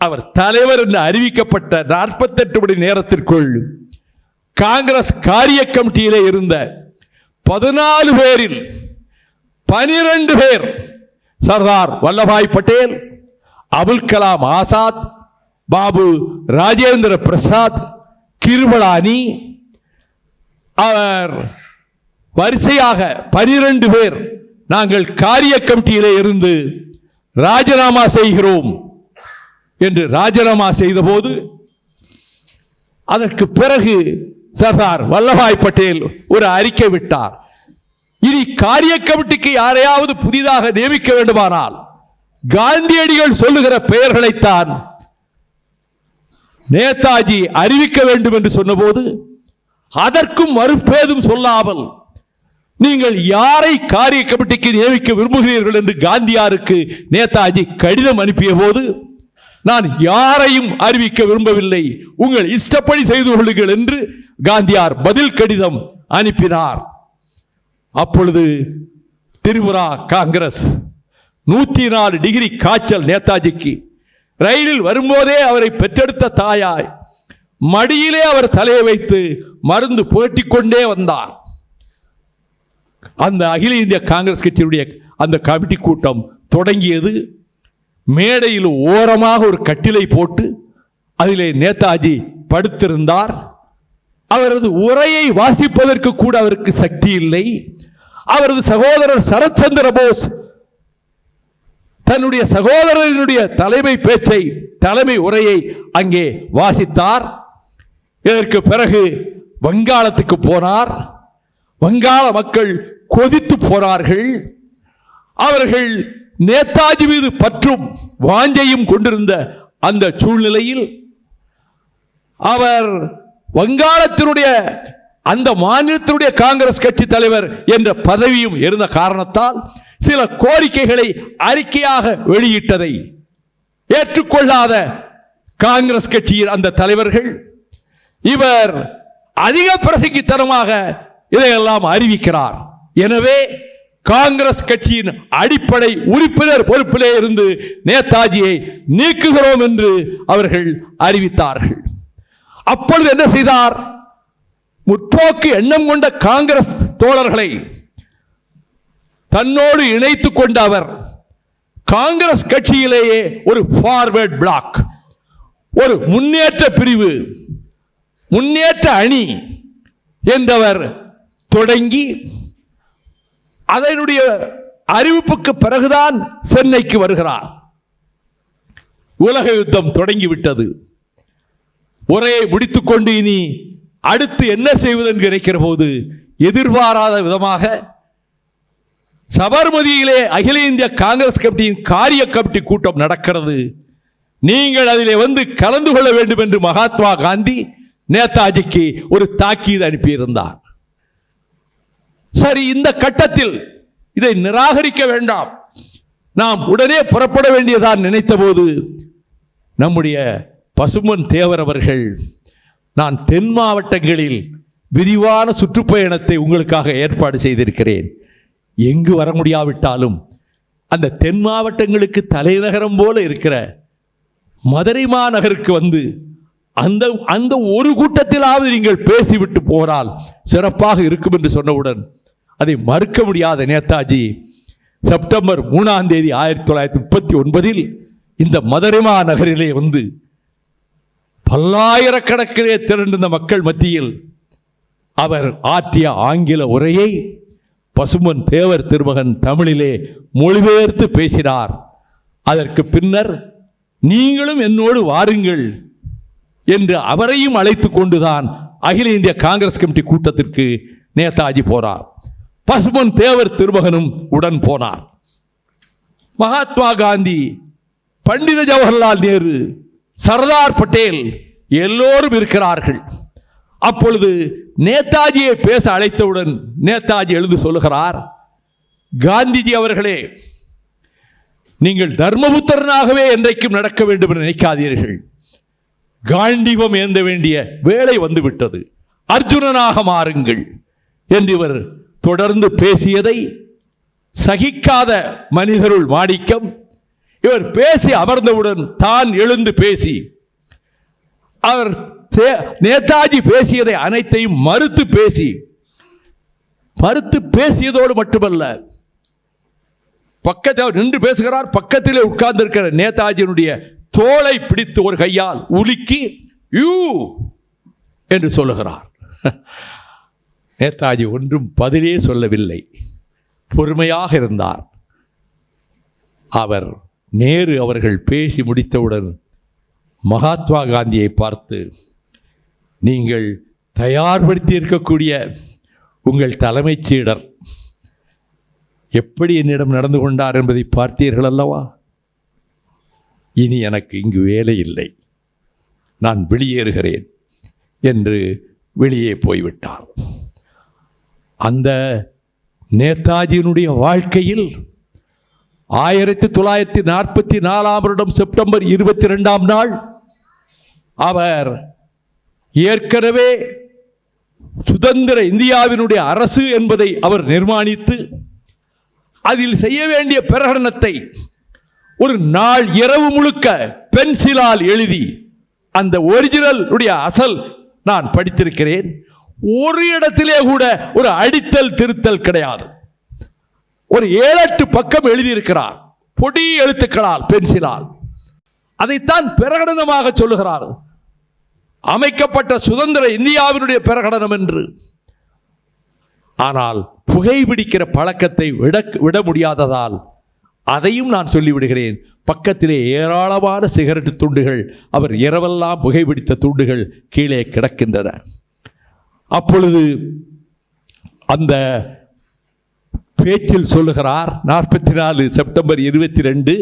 Speaker 1: அவர் தலைவர் என்று அறிவிக்கப்பட்ட 48 மணி நேரத்திற்குள் காங்கிரஸ் காரிய கமிட்டியிலே இருந்த 14 பேரில் 12 பேர், சர்தார் வல்லபாய் பட்டேல், அபுல் கலாம் ஆசாத், பாபு ராஜேந்திர பிரசாத், கிருபளானி, அவர் வரிசையாக 12 பேர் நாங்கள் காரிய கமிட்டியிலே இருந்து ராஜினாமா செய்கிறோம் என்று ராஜினாமா செய்த போது, அதற்கு பிறகு சர்தார் வல்லபாய் பட்டேல் ஒரு அறிக்கை விட்டார். இனி காரிய கமிட்டிக்கு யாரையாவது புதிதாக நியமிக்க வேண்டுமானால் காந்தியடிகள் சொல்லுகிற பெயர்களைத்தான் நேதாஜி அறிவிக்க வேண்டும் என்று சொன்னபோது, அதற்கும் மறுபேதும் சொல்லாமல் நீங்கள் யாரை காரிய கமிட்டிக்கு நியமிக்க விரும்புகிறீர்கள் என்று காந்தியாருக்கு நேதாஜி கடிதம் அனுப்பிய போது, நான் யாரையும் அறிவிக்க விரும்பவில்லை, உங்கள் இஷ்டப்படி செய்து கொள்ளுங்கள் என்று காந்தியார் பதில் கடிதம் அனுப்பினார். அப்பொழுது திரிபுரா காங்கிரஸ் 104 டிகிரி காய்ச்சல் நேதாஜிக்கு. ரயிலில் வரும்போதே அவரை பெற்றெடுத்த தாயாய் மடியிலே அவர் தலையை வைத்து மருந்து புகட்டிக் கொண்டே வந்தார். அந்த அகில இந்திய காங்கிரஸ் கட்சியினுடைய அந்த கமிட்டி கூட்டம் தொடங்கியது. மேடையில் ஓரமாக ஒரு கட்டிலை போட்டு அதிலே நேதாஜி படுத்திருந்தார். அவரது உரையை வாசிப்பதற்கு கூட அவருக்கு சக்தி இல்லை. அவரது சகோதரர் சரத்சந்திர போஸ் தன்னுடைய சகோதரனுடைய தலைமை உரையை அங்கே வாசித்தார். இதற்கு பிறகு வங்காளத்துக்கு போனார். வங்காள மக்கள் கொதித்து போனார்கள். அவர்கள் நேதாஜி மீது பற்றும் வாஞ்சையும் கொண்டிருந்த அந்த சூழ்நிலையில் அவர் வங்காளத்தினுடைய அந்த மாநிலத்தினுடைய காங்கிரஸ் கட்சி தலைவர் என்ற பதவியும் இருந்த காரணத்தால் சில கோரிக்கைகளை அறிக்கையாக வெளியிட்டதை ஏற்றுக்கொள்ளாத காங்கிரஸ் கட்சியின் அந்த தலைவர்கள், இவர் அதிக பிரசங்கித்தனமாக இதையெல்லாம் அறிவிக்கிறார். எனவே காங்கிரஸ் கட்சியின் அடிப்படை உறுப்பினர் பொறுப்பிலே இருந்து நேதாஜியை நீக்குகிறோம் என்று அவர்கள் அறிவித்தார்கள். அப்பொழுது என்ன செய்தார்? முற்போக்கு எண்ணம் கொண்ட காங்கிரஸ் தோழர்களை தன்னோடு இணைத்துக் கொண்ட அவர் காங்கிரஸ் கட்சியிலேயே ஒரு ஃபார்வர்ட் பிளாக், ஒரு முன்னேற்ற பிரிவு, முன்னேற்ற அணி என்றவர் தொடங்கி அதனுடைய அறிவிப்புக்கு பிறகுதான் சென்னைக்கு வருகிறார். உலக யுத்தம் தொடங்கிவிட்டது. உரையை முடித்துக்கொண்டு இனி அடுத்து என்ன செய்வது என்று நினைக்கிற போது எதிர்பாராத விதமாக சபர்மதியிலே அகில இந்திய காங்கிரஸ் கமிட்டியின் காரிய கமிட்டி கூட்டம் நடக்கிறது. நீங்கள் அதிலே வந்து கலந்து கொள்ள வேண்டும் என்று மகாத்மா காந்தி நேதாஜிக்கு ஒரு தாக்கீது அனுப்பியிருந்தார். சரி, இந்த கட்டத்தில் இதை நிராகரிக்க வேண்டாம், நாம் உடனே புறப்பட வேண்டியதான் நினைத்த போது நம்முடைய பசும்பொன் தேவர் அவர்கள், நான் தென் மாவட்டங்களில் விரிவான சுற்றுப்பயணத்தை உங்களுக்காக ஏற்பாடு செய்திருக்கிறேன். எங்கு வர முடியாவிட்டாலும் அந்த தென் மாவட்டங்களுக்கு தலைநகரம் போல இருக்கிற மதுரை மாநகருக்கு வந்து அந்த அந்த ஒரு கூட்டத்திலாவது நீங்கள் பேசிவிட்டு போனால் சிறப்பாக இருக்கும் என்று சொன்னவுடன் அதை மறுக்க முடியாத நேதாஜி செப்டம்பர் 3ஆம் தேதி 1939 இந்த மதுரை மாநகரிலே வந்து பல்லாயிரக்கணக்கிலே திரண்டிருந்த மக்கள் மத்தியில் அவர் ஆற்றிய ஆங்கில உரையை பசும்பொன் தேவர் திருமகன் தமிழிலே மொழிபெயர்த்து பேசினார். அதற்கு பின்னர் நீங்களும் என்னோடு வாருங்கள் என்று அவரையும் அழைத்துக் கொண்டுதான் அகில இந்திய காங்கிரஸ் கமிட்டி கூட்டத்திற்கு நேதாஜி போனார். பசும்பொன் தேவர் திருமகனும் உடன் போனார். மகாத்மா காந்தி, பண்டித ஜவஹர்லால் நேரு, சர்தார் பட்டேல் எல்லோரும் இருக்கிறார்கள். அப்பொழுது நேதாஜியை பேச அழைத்தவுடன் நேதாஜி எழுந்து சொல்லுகிறார், காந்திஜி அவர்களே, நீங்கள் தர்மபுத்திரனாகவே என்றைக்கும் நடக்க வேண்டும் என்று நினைக்காதீர்கள். காண்டீபம் ஏந்த வேண்டிய வேலை வந்துவிட்டது, அர்ஜுனனாக மாறுங்கள் என்று இவர் தொடர்ந்து பேசியதை சகிக்காத மனிதருள் மாணிக்கம் இவர் பேசி அமர்ந்தவுடன் தான் எழுந்து பேசி அவர் நேதாஜி பேசியதை அனைத்தையும் மறுத்து பேசியதோடு மட்டுமல்ல, பக்கத்தில் நின்று பேசுகிறார். பக்கத்திலே உட்கார்ந்து இருக்கிற நேதாஜியினுடைய தோளை பிடித்து ஒரு கையால் உலுக்கி யூ என்று சொல்லுகிறார். நேதாஜி ஒன்றும் பதிலே சொல்லவில்லை, பொறுமையாக இருந்தார். அவர் நேரு அவர்கள் பேசி முடித்தவுடன் மகாத்மா காந்தியை பார்த்து, நீங்கள் தயார்படுத்தி இருக்கக்கூடிய உங்கள் தலைமைச் சீடர் எப்படி என்னிடம் நடந்து கொண்டார் என்பதை பார்த்தீர்கள் அல்லவா? இனி எனக்கு இங்கு வேலை இல்லை, நான் வெளியேறுகிறேன் என்று வெளியே போய்விட்டார். அந்த நேதாஜியினுடைய வாழ்க்கையில் 1944 செப்டம்பர் 22ஆம் நாள் அவர் ஏற்கனவே சுதந்திர இந்தியாவினுடைய அரசு என்பதை அவர் நிர்மாணித்து அதில் செய்ய வேண்டிய பிரகடனத்தை ஒரு நாள் இரவு முழுக்க பென்சிலால் எழுதி, அந்த ஒரிஜினல் உடைய அசல் நான் படித்திருக்கிறேன். ஒரு இடத்திலே கூட ஒரு அடித்தல் திருத்தல் கிடையாது. ஒரு 7-8 பக்கம் எழுதியிருக்கிறார், பொடி எழுத்துக்களால், பென்சிலால். அதைத்தான் பிரகடனமாக சொல்லுகிறார், அமைக்கப்பட்ட சுதந்திர இந்தியாவினுடைய பிரகடனம் என்று. ஆனால் புகைப்பிடிக்கிற பழக்கத்தை விட முடியாததால் அதையும் நான் சொல்லிவிடுகிறேன். பக்கத்திலே ஏராளமான சிகரெட்டு துண்டுகள், அவர் இரவெல்லாம் புகைப்பிடித்த துண்டுகள் கீழே கிடக்கின்றன. அப்பொழுது அந்த பேச்சில் சொல்லுகிறார், 44 செப்டம்பர் 22,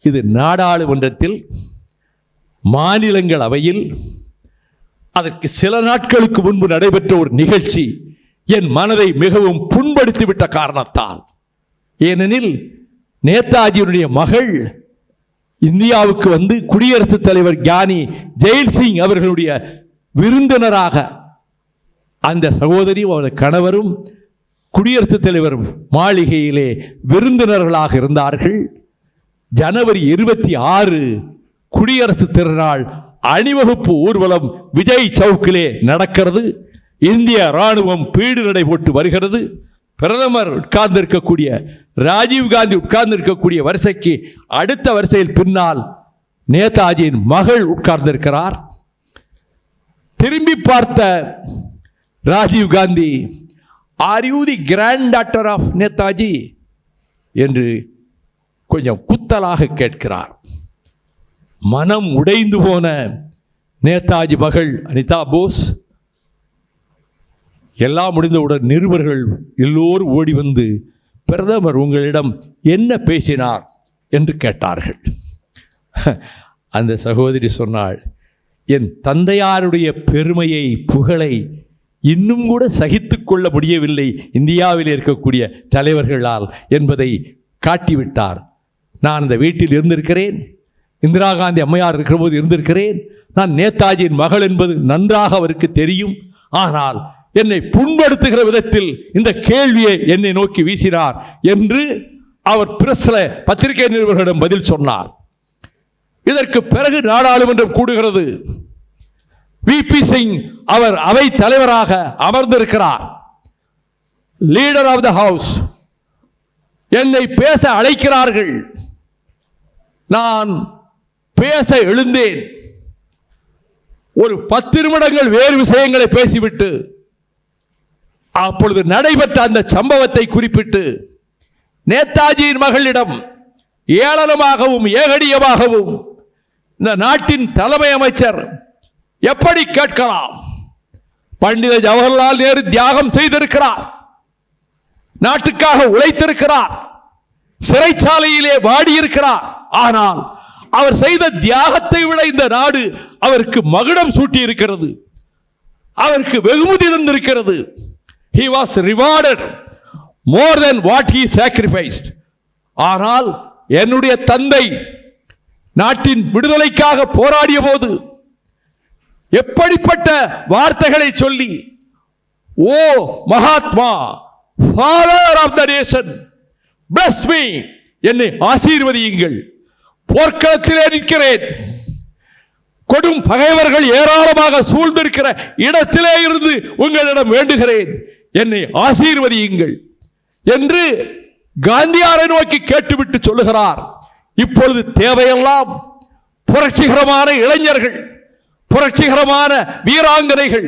Speaker 1: இது நாடாளுமன்றத்தில் மாநிலங்களவையில் அதற்கு சில நாட்களுக்கு முன்பு நடைபெற்ற ஒரு நிகழ்ச்சி என் மனதை மிகவும் புண்படுத்திவிட்ட காரணத்தால், ஏனெனில் நேதாஜியுடைய மகள் இந்தியாவுக்கு வந்து குடியரசுத் தலைவர் ஞானி ஜெயில் சிங் அவர்களுடைய விருந்தினராக அந்த சகோதரியும் அவரது கணவரும் குடியரசுத் தலைவர் மாளிகையிலே விருந்தினர்களாக இருந்தார்கள். ஜனவரி 26 குடியரசு திருநாள் அணிவகுப்பு ஊர்வலம் விஜய் சவுக்கிலே நடக்கிறது. இந்திய ராணுவம் பீடு நடை போட்டு வருகிறது. பிரதமர் உட்கார்ந்திருக்கக்கூடிய ராஜீவ்காந்தி உட்கார்ந்திருக்கக்கூடிய வரிசைக்கு அடுத்த வரிசையில் பின்னால் நேதாஜியின் மகள் உட்கார்ந்திருக்கிறார். திரும்பி பார்த்த Rajiv Gandhi, are you the grand daughter of Netaji என்று கொஞ்சம் குத்தலாக கேட்கிறார். மனம் உடைந்து போன நேதாஜி மகள் அனிதா போஸ், எல்லாம் முடிந்தவுடன் நிருபர்கள் எல்லோரும் ஓடி வந்து பிரதமர் உங்களிடம் என்ன பேசினார் என்று கேட்டார்கள். அந்த சகோதரி சொன்னாள், என் தந்தையாருடைய பெருமையை புகழை இன்னும் கூட சகித்து கொள்ள முடியவில்லை இந்தியாவில் இருக்கக்கூடிய தலைவர்களால் என்பதை காட்டிவிட்டார். நான் அந்த வீட்டில் இருந்திருக்கிறேன், இந்திரா காந்தி அம்மையார் இருக்கிற போது இருந்திருக்கிறேன். நான் நேதாஜியின் மகள் என்பது நன்றாக அவருக்கு தெரியும். ஆனால் என்னை புண்படுத்துகிற விதத்தில் இந்த கேள்வியை என்னை நோக்கி வீசினார் என்று அவர் பிரஸ்ல பத்திரிகை நிருபர்களிடம் பதில் சொன்னார். இதற்கு பிறகு நாடாளுமன்றம் கூடுகிறது. விபி சிங் அவர் அவை தலைவராக அமர்ந்திருக்கிறார். லீடர் ஆஃப் த ஹவுஸ் என்னை பேச அழைக்கிறார்கள். நான் பேச எழுந்தேன். ஒரு 10 நிமிடங்கள் வேறு விஷயங்களை பேசிவிட்டு அப்பொழுது நடைபெற்ற அந்த சம்பவத்தை குறிப்பிட்டு நேதாஜியின் மகளிடம் ஏளனமாகவும் ஏகடியமாகவும் இந்த நாட்டின் தலைமை அமைச்சர் எப்படி கேட்கலாம்? பண்டித ஜவஹர்லால் நேரு தியாகம் செய்திருக்கிறார், நாட்டுக்காக உழைத்திருக்கிறார், சிறைச்சாலையிலே வாடியிருக்கிறார். ஆனால் அவர் செய்த தியாகத்தை விட இந்த நாடு அவருக்கு மகுடம் சூட்டி இருக்கிறது, அவருக்கு வெகுமதி தந்திருக்கிறது. He was rewarded more than what he sacrificed. ஆனால் என்னுடைய தந்தை நாட்டின் விடுதலைக்காக போராடிய போது எப்படிப்பட்ட வார்த்தைகளை சொல்லி, O Mahatma, father of the nation, bless me, என்னை ஆசீர்வதியுங்கள். போர்க்களத்திலே நிற்கிறேன், கொடும் பகைவர்கள் ஏராளமாக சூழ்ந்திருக்கிற இடத்திலே இருந்து உங்களிடம் வேண்டுகிறேன், என்னை ஆசீர்வதியுங்கள் என்று காந்தியாரை நோக்கி கேட்டுவிட்டு சொல்லுகிறார். இப்பொழுது தேவையெல்லாம் புரட்சிகரமான இளைஞர்கள், புரட்சிகரமான வீராங்கனைகள்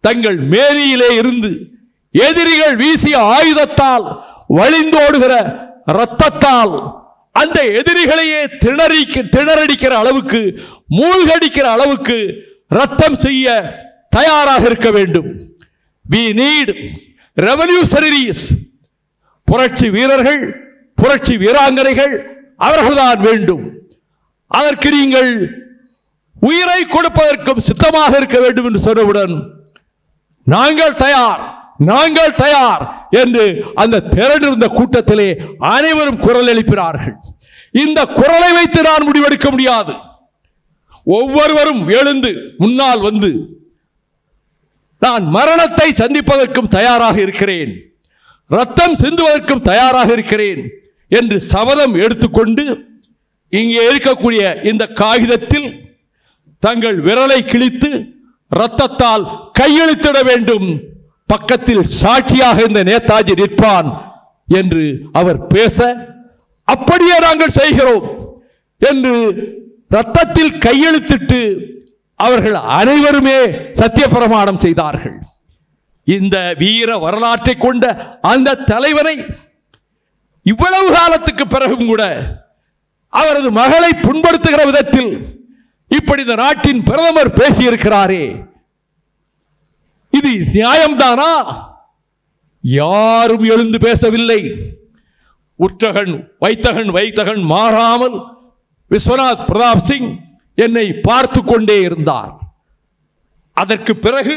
Speaker 1: தங்கள் மேனியிலே இருந்து எதிரிகள் வீசிய ஆயுதத்தால் வழிந்தோடுகிற இரத்தத்தால் அந்த எதிரிகளையே திணறடிக்கிற அளவுக்கு, மூழ்கடிக்கிற அளவுக்கு ரத்தம் செய்ய தயாராக இருக்க வேண்டும். We need revolutionaries. புரட்சி வீரர்கள், புரட்சி வீராங்கனைகள் அவர்கள்தான் வேண்டும். அதற்கு நீங்கள் உயிரை கொடுப்பதற்கும் சித்தமாக இருக்க வேண்டும் என்று சொன்னவுடன் நாங்கள் தயார், நாங்கள் தயார் என்று அந்த திரண்டிருந்த கூட்டத்திலே அனைவரும் குரல் எழுப்பினார்கள். இந்த குரலை வைத்து நான் முடிவெடுக்க முடியாது. ஒவ்வொருவரும் எழுந்து முன்னால் வந்து நான் மரணத்தை சந்திப்பதற்கும் தயாராக இருக்கிறேன், ரத்தம் சிந்துவதற்கும் தயாராக இருக்கிறேன் என்று சபதம் எடுத்துக்கொண்டு இங்கே இருக்கக்கூடிய இந்த காகிதத்தில் தங்கள் விரலை கிழித்து ரத்தத்தால் கையெழுத்திட வேண்டும். பக்கத்தில் சாட்சியாக இந்த நேதாஜி நிற்பான் என்று அவர் பேச, அப்படியே நாங்கள் செய்கிறோம் என்று ரத்தத்தில் கையெழுத்திட்டு அவர்கள் அனைவருமே சத்திய பிரமாணம் செய்தார்கள். இந்த வீர வரலாற்றை கொண்ட அந்த தலைவனை இவ்வளவு காலத்துக்கு பிறகும் கூட அவரது மகளை புண்படுத்துகிற விதத்தில் இப்படி இந்த நாட்டின் பிரதமர் பேசியிருக்கிறாரே, இது நியாயம்தானா? யாரும் எழுந்து பேசவில்லை. உற்றகன் வைத்தகன் மாறாமல் விஸ்வநாத் பிரதாப் சிங் என்னை பார்த்து கொண்டே இருந்தார். அதற்கு பிறகு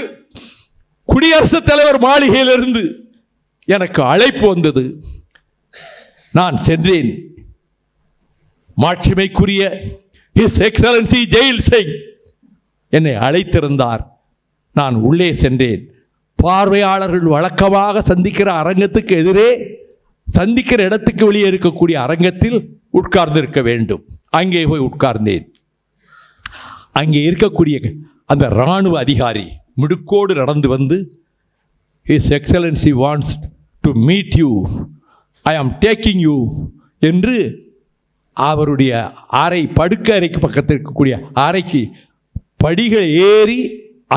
Speaker 1: குடியரசுத் தலைவர் மாளிகையிலிருந்து எனக்கு அழைப்பு வந்தது. நான் சென்றேன். மாட்சிமைக்குரிய His Excellency ஜெயில் சிங் என்னை அழைத்திருந்தார். நான் உள்ளே சென்றேன். பார்வையாளர்கள் வழக்கமாக சந்திக்கிற அரங்கத்துக்கு எதிரே, சந்திக்கிற இடத்துக்கு வெளியே இருக்கக்கூடிய அரங்கத்தில் உட்கார்ந்திருக்க வேண்டும். அங்கே போய் உட்கார்ந்தேன். அங்கே இருக்கக்கூடிய அந்த இராணுவ அதிகாரி மிடுக்கோடு நடந்து வந்து, His Excellency wants to meet you, I am taking you என்று அவருடைய அறை, படுக்க அறைக்கு பக்கத்தில் இருக்கக்கூடிய அறைக்கு படிகள் ஏறி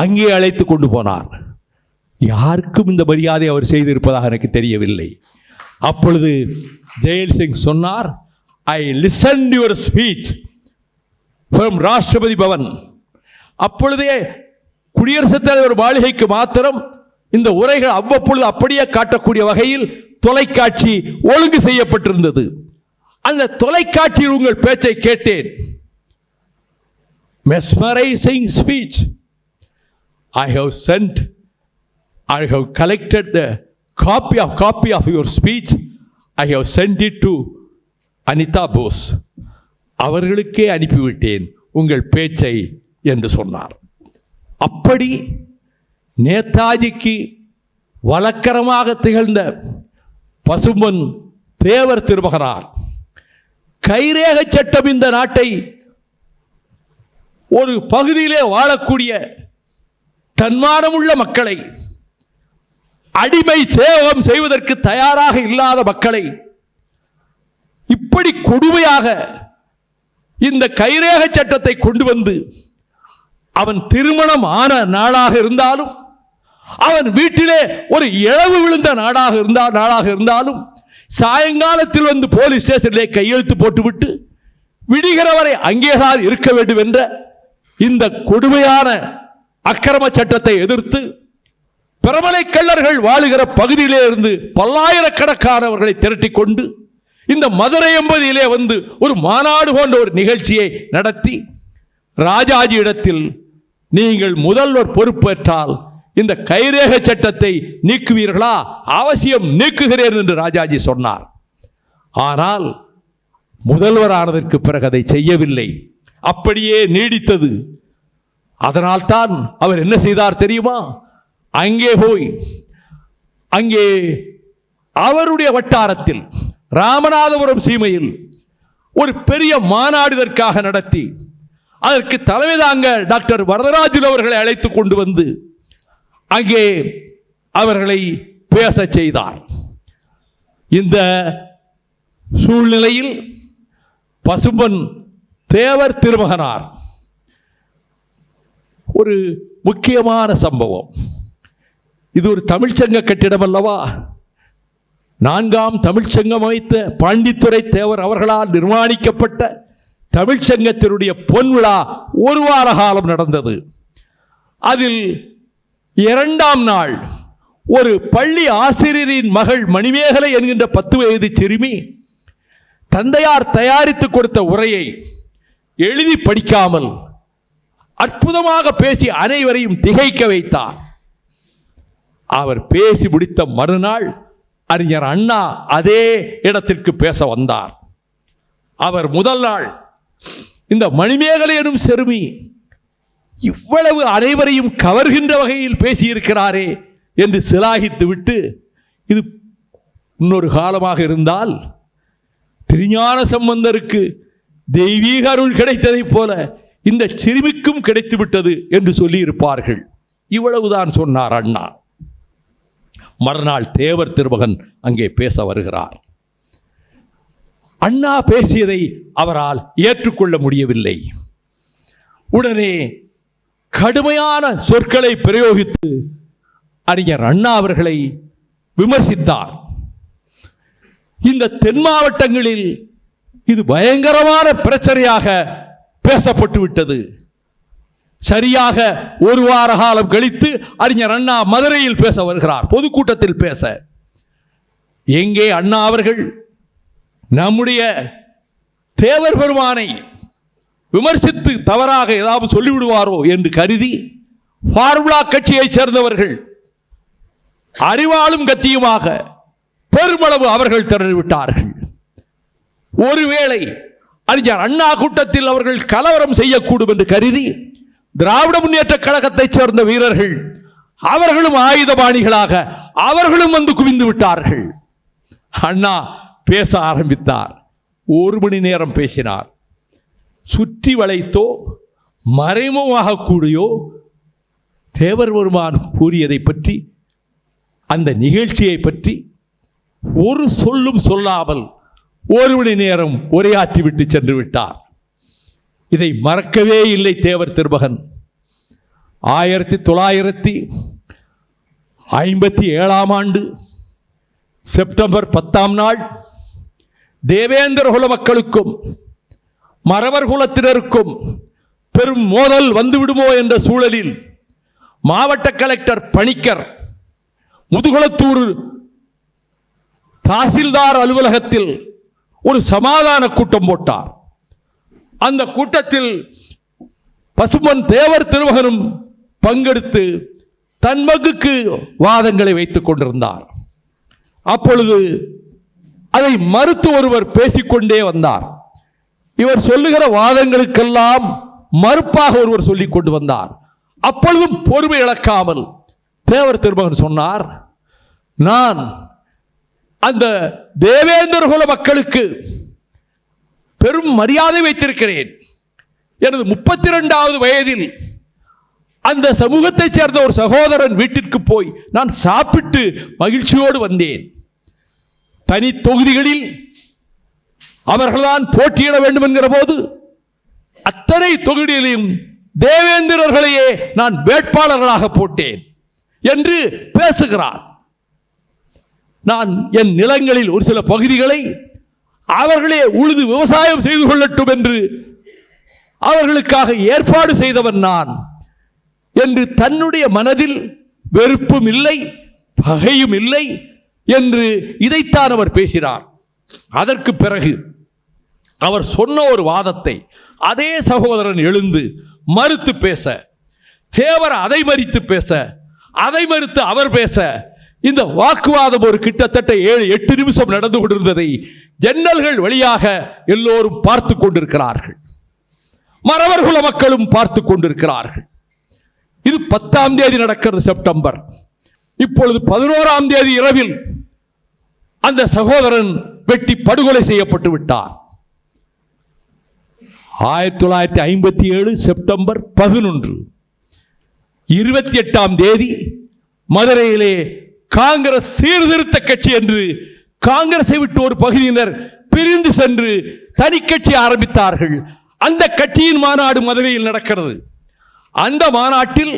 Speaker 1: அங்கே அழைத்து கொண்டு போனார். யாருக்கும் இந்த மரியாதை அவர் செய்திருப்பதாக எனக்கு தெரியவில்லை. அப்பொழுது ஜெயல் சிங் சொன்னார், I listen your speech from Rashtrapati Bhavan. அப்பொழுதே குடியரசுத் தலைவர் மாளிகைக்கு மாத்திரம் இந்த உரைகள் அவ்வப்பொழுது அப்படியே காட்டக்கூடிய வகையில் தொலைக்காட்சி ஒழுங்கு செய்யப்பட்டிருந்தது. அந்த தொலைக்காட்சியில் உங்கள் பேச்சை கேட்டேன். mesmerizing speech. I have collected the copy of your speech. I have sent it to Anita Bose. அவர்களுக்கே அனுப்பிவிட்டேன் உங்கள் பேச்சை என்று சொன்னார். அப்படி நேதாஜிக்கு வழக்கரமாக திகழ்ந்த பசும்பொன் தேவர் திருமகனார் கைரேக சட்டம் இந்த நாட்டை ஒரு பகுதியிலே வாழக்கூடிய தன்மானமுள்ள மக்களை, அடிமை சேவகம் செய்வதற்கு தயாராக இல்லாத மக்களை இப்படி கொடுமையாக இந்த கைரேக சட்டத்தை கொண்டு வந்து, அவன் திருமணம் ஆன நாளாக இருந்தாலும், அவன் வீட்டிலே ஒரு இழவு விழுந்த நாளாக இருந்தாலும் சாயங்காலத்தில் வந்து போலீஸ் ஸ்டேஷனிலே கையெழுத்து போட்டுவிட்டு விடுகிறவரை அங்கேதான் இருக்க வேண்டும் என்ற இந்த கொடுமையான அக்கிரம சட்டத்தை எதிர்த்து பிரமலை கள்ளர்கள் வாழுகிற பகுதியிலே இருந்து பல்லாயிரக்கணக்கானவர்களை திரட்டிக் கொண்டு இந்த மதுரை எம்பதியிலே வந்து ஒரு மாநாடு போன்ற ஒரு நிகழ்ச்சியை நடத்தி, ராஜாஜி இடத்தில் நீங்கள் முதல்வர் பொறுப்பேற்றால் இந்த கைரேக சட்டத்தை நீக்குவீர்களா? அவசியம் நீக்குகிறேன் என்று ராஜாஜி சொன்னார். ஆனால் முதல்வரானதற்கு பிறகு அதை செய்யவில்லை. அப்படியே நீடித்தது. அதனால்தான் அவர் என்ன செய்தார் தெரியுமா? அங்கே போய் அங்கே அவருடைய வட்டாரத்தில் ராமநாதபுரம் சீமையில் ஒரு பெரிய மாநாடு இதற்காக நடத்தி, அதற்கு தலைமை தாங்க டாக்டர் வரதராஜன் அவர்களை அழைத்து கொண்டு வந்து அங்கே அவர்களை பேச செய்தார். இந்த சூழ்நிலையில் பசும்பொன் தேவர் திருமகனார் ஒரு முக்கியமான சம்பவம். இது ஒரு தமிழ்ச்சங்க கட்டிடம் அல்லவா? 4ஆம் தமிழ்ச்சங்கம் அமைத்த பாண்டித்துரை தேவர் அவர்களால் நிர்மாணிக்கப்பட்ட தமிழ்ச்சங்கத்தினுடைய பொன்விழா ஒரு வார காலம் நடந்தது. அதில் 2ஆம் நாள் ஒரு பள்ளி ஆசிரியரின் மகள் மணிமேகலை என்கின்ற 10 வயது சிறுமி தந்தையார் தயாரித்து கொடுத்த உரையை எழுதி படிக்காமல் அற்புதமாக பேசி அனைவரையும் திகைக்க வைத்தார். அவர் பேசி முடித்த மறுநாள் அறிஞர் அண்ணா அதே இடத்திற்கு பேச வந்தார். அவர் முதல் நாள் இந்த மணிமேகலை எனும் சிறுமி இவ்வளவு அனைவரையும் கவர்கின்ற வகையில் பேசியிருக்கிறாரே என்று சிலாகித்து விட்டு, இது இன்னொரு காலமாக இருந்தால் திருஞான சம்பந்தருக்கு தெய்வீக அருள் கிடைத்ததைப் போல இந்த சிறுமிக்கும் கிடைத்து விட்டது என்று சொல்லியிருப்பார்கள். இவ்வளவுதான் சொன்னார் அண்ணா. மறுநாள் தேவர் திருமகன் அங்கே பேச வருகிறார். அண்ணா பேசியதை அவரால் ஏற்றுக்கொள்ள முடியவில்லை. உடனே கடுமையான சொற்களை பிரயோகித்து அறிஞர் அண்ணா அவர்களை விமர்சித்தார். இந்த தென் மாவட்டங்களில் இது பயங்கரமான பிரச்சனையாக பேசப்பட்டு விட்டது. சரியாக ஒரு வார காலம் கழித்து அறிஞர் அண்ணா மதுரையில் பேச வருகிறார். பொதுக்கூட்டத்தில் பேச எங்கே அண்ணா அவர்கள் நம்முடைய தேவர் பெருமானை விமர்சித்து தவறாக ஏதாவது சொல்லிவிடுவாரோ என்று கருதி ஃபார்முலா கட்சியைச் சேர்ந்தவர்கள் அறிவாளும் கத்தியுமாக பெருமளவு அவர்கள் திரண்டுவிட்டார்கள். ஒருவேளை அறிஞர் அண்ணா கூட்டத்தில் அவர்கள் கலவரம் செய்யக்கூடும் என்று கருதி திராவிட முன்னேற்ற கழகத்தைச் சேர்ந்த வீரர்கள் அவர்களும் ஆயுதபாணிகளாக அவர்களும் வந்து குவிந்து விட்டார்கள். அண்ணா பேச ஆரம்பித்தார். 1 மணி நேரம் பேசினார். சுற்றி வளைத்தோ மறைமுகமாக கூடியோ தேவர் பெருமான் கூறியதை பற்றி, அந்த நிகழ்ச்சியை பற்றி ஒரு சொல்லும் சொல்லாமல் 1 மணி நேரம் உரையாற்றிவிட்டு சென்று விட்டார். இதை மறக்கவே இல்லை தேவர் திருமகன். 1957 ஆண்டு செப்டம்பர் 10ஆம் நாள் தேவேந்திர குல மக்களுக்கும் மறவர் குலத்தினருக்கும் பெரும் மோதல் வந்துவிடுமோ என்ற சூழலில் மாவட்ட கலெக்டர் பணிக்கர் முதுகுளத்தூர் தாசில்தார் அலுவலகத்தில் ஒரு சமாதான கூட்டம் போட்டார். அந்த கூட்டத்தில் பசும்பொன் தேவர் திருமகனும் பங்கெடுத்து தன் பங்குக்கு வாதங்களை வைத்துக் கொண்டிருந்தார். அப்பொழுது அதை மறுத்து ஒருவர் பேசிக்கொண்டே வந்தார். இவர் சொல்லுகிற வாதங்களுக்கெல்லாம் மறுப்பாக ஒருவர் சொல்லிக் கொண்டு வந்தார். அப்பொழுதும் பொறுமை இழக்காமல் தேவர் திருமகன் சொன்னார், நான் அந்த தேவேந்திர குல மக்களுக்கு பெரும் மரியாதை வைத்திருக்கிறேன். எனது 32வது வயதில் அந்த சமூகத்தைச் சேர்ந்த ஒரு சகோதரன் வீட்டிற்கு போய் நான் சாப்பிட்டு மகிழ்ச்சியோடு வந்தேன். தனி தொகுதிகளில் அவர்கள்தான் போட்டியிட வேண்டும் என்கிற போது அத்தனை தொகுதியிலும் தேவேந்திரர்களையே நான் வேட்பாளர்களாக போட்டேன் என்று பேசுகிறார். நான் என் நிலங்களில் ஒரு சில பகுதிகளை அவர்களே உழுது விவசாயம் செய்து கொள்ளட்டும் என்று அவர்களுக்காக ஏற்பாடு செய்தவன் நான் என்று தன்னுடைய மனதில் வெறுப்பும் இல்லை பகையும் இல்லை என்று இதைத்தான் அவர் பேசினார். அதற்கு பிறகு அவர் சொன்ன ஒரு வாதத்தை அதே சகோதரன் எழுந்து மறுத்து பேச, தேவர் அதை மறித்து பேச, அதை மறுத்து அவர் பேச, இந்த வாக்குவாதம் ஒரு கிட்டத்தட்ட 7-8 நிமிஷம் நடந்து கொண்டிருந்ததை ஜன்னல்கள் வழியாக எல்லோரும் பார்த்து கொண்டிருக்கிறார்கள். மறவர் குல மக்களும் பார்த்து கொண்டிருக்கிறார்கள். இது 10ஆம் தேதி நடக்கிறது செப்டம்பர். இப்பொழுது 11ஆம் தேதி இரவில் அந்த சகோதரன் வெட்டி படுகொலை செய்யப்பட்டு விட்டார். 1957 செப்டம்பர் 11 28ஆம் தேதி மதுரையிலே காங்கிரஸ் சீர்திருத்த கட்சி என்று காங்கிரஸை விட்டு ஒரு பகுதியினர் பிரிந்து சென்று தனி கட்சி ஆரம்பித்தார்கள். அந்த கட்சியின் மாநாடு மதுரையில் நடக்கிறது. அந்த மாநாட்டில்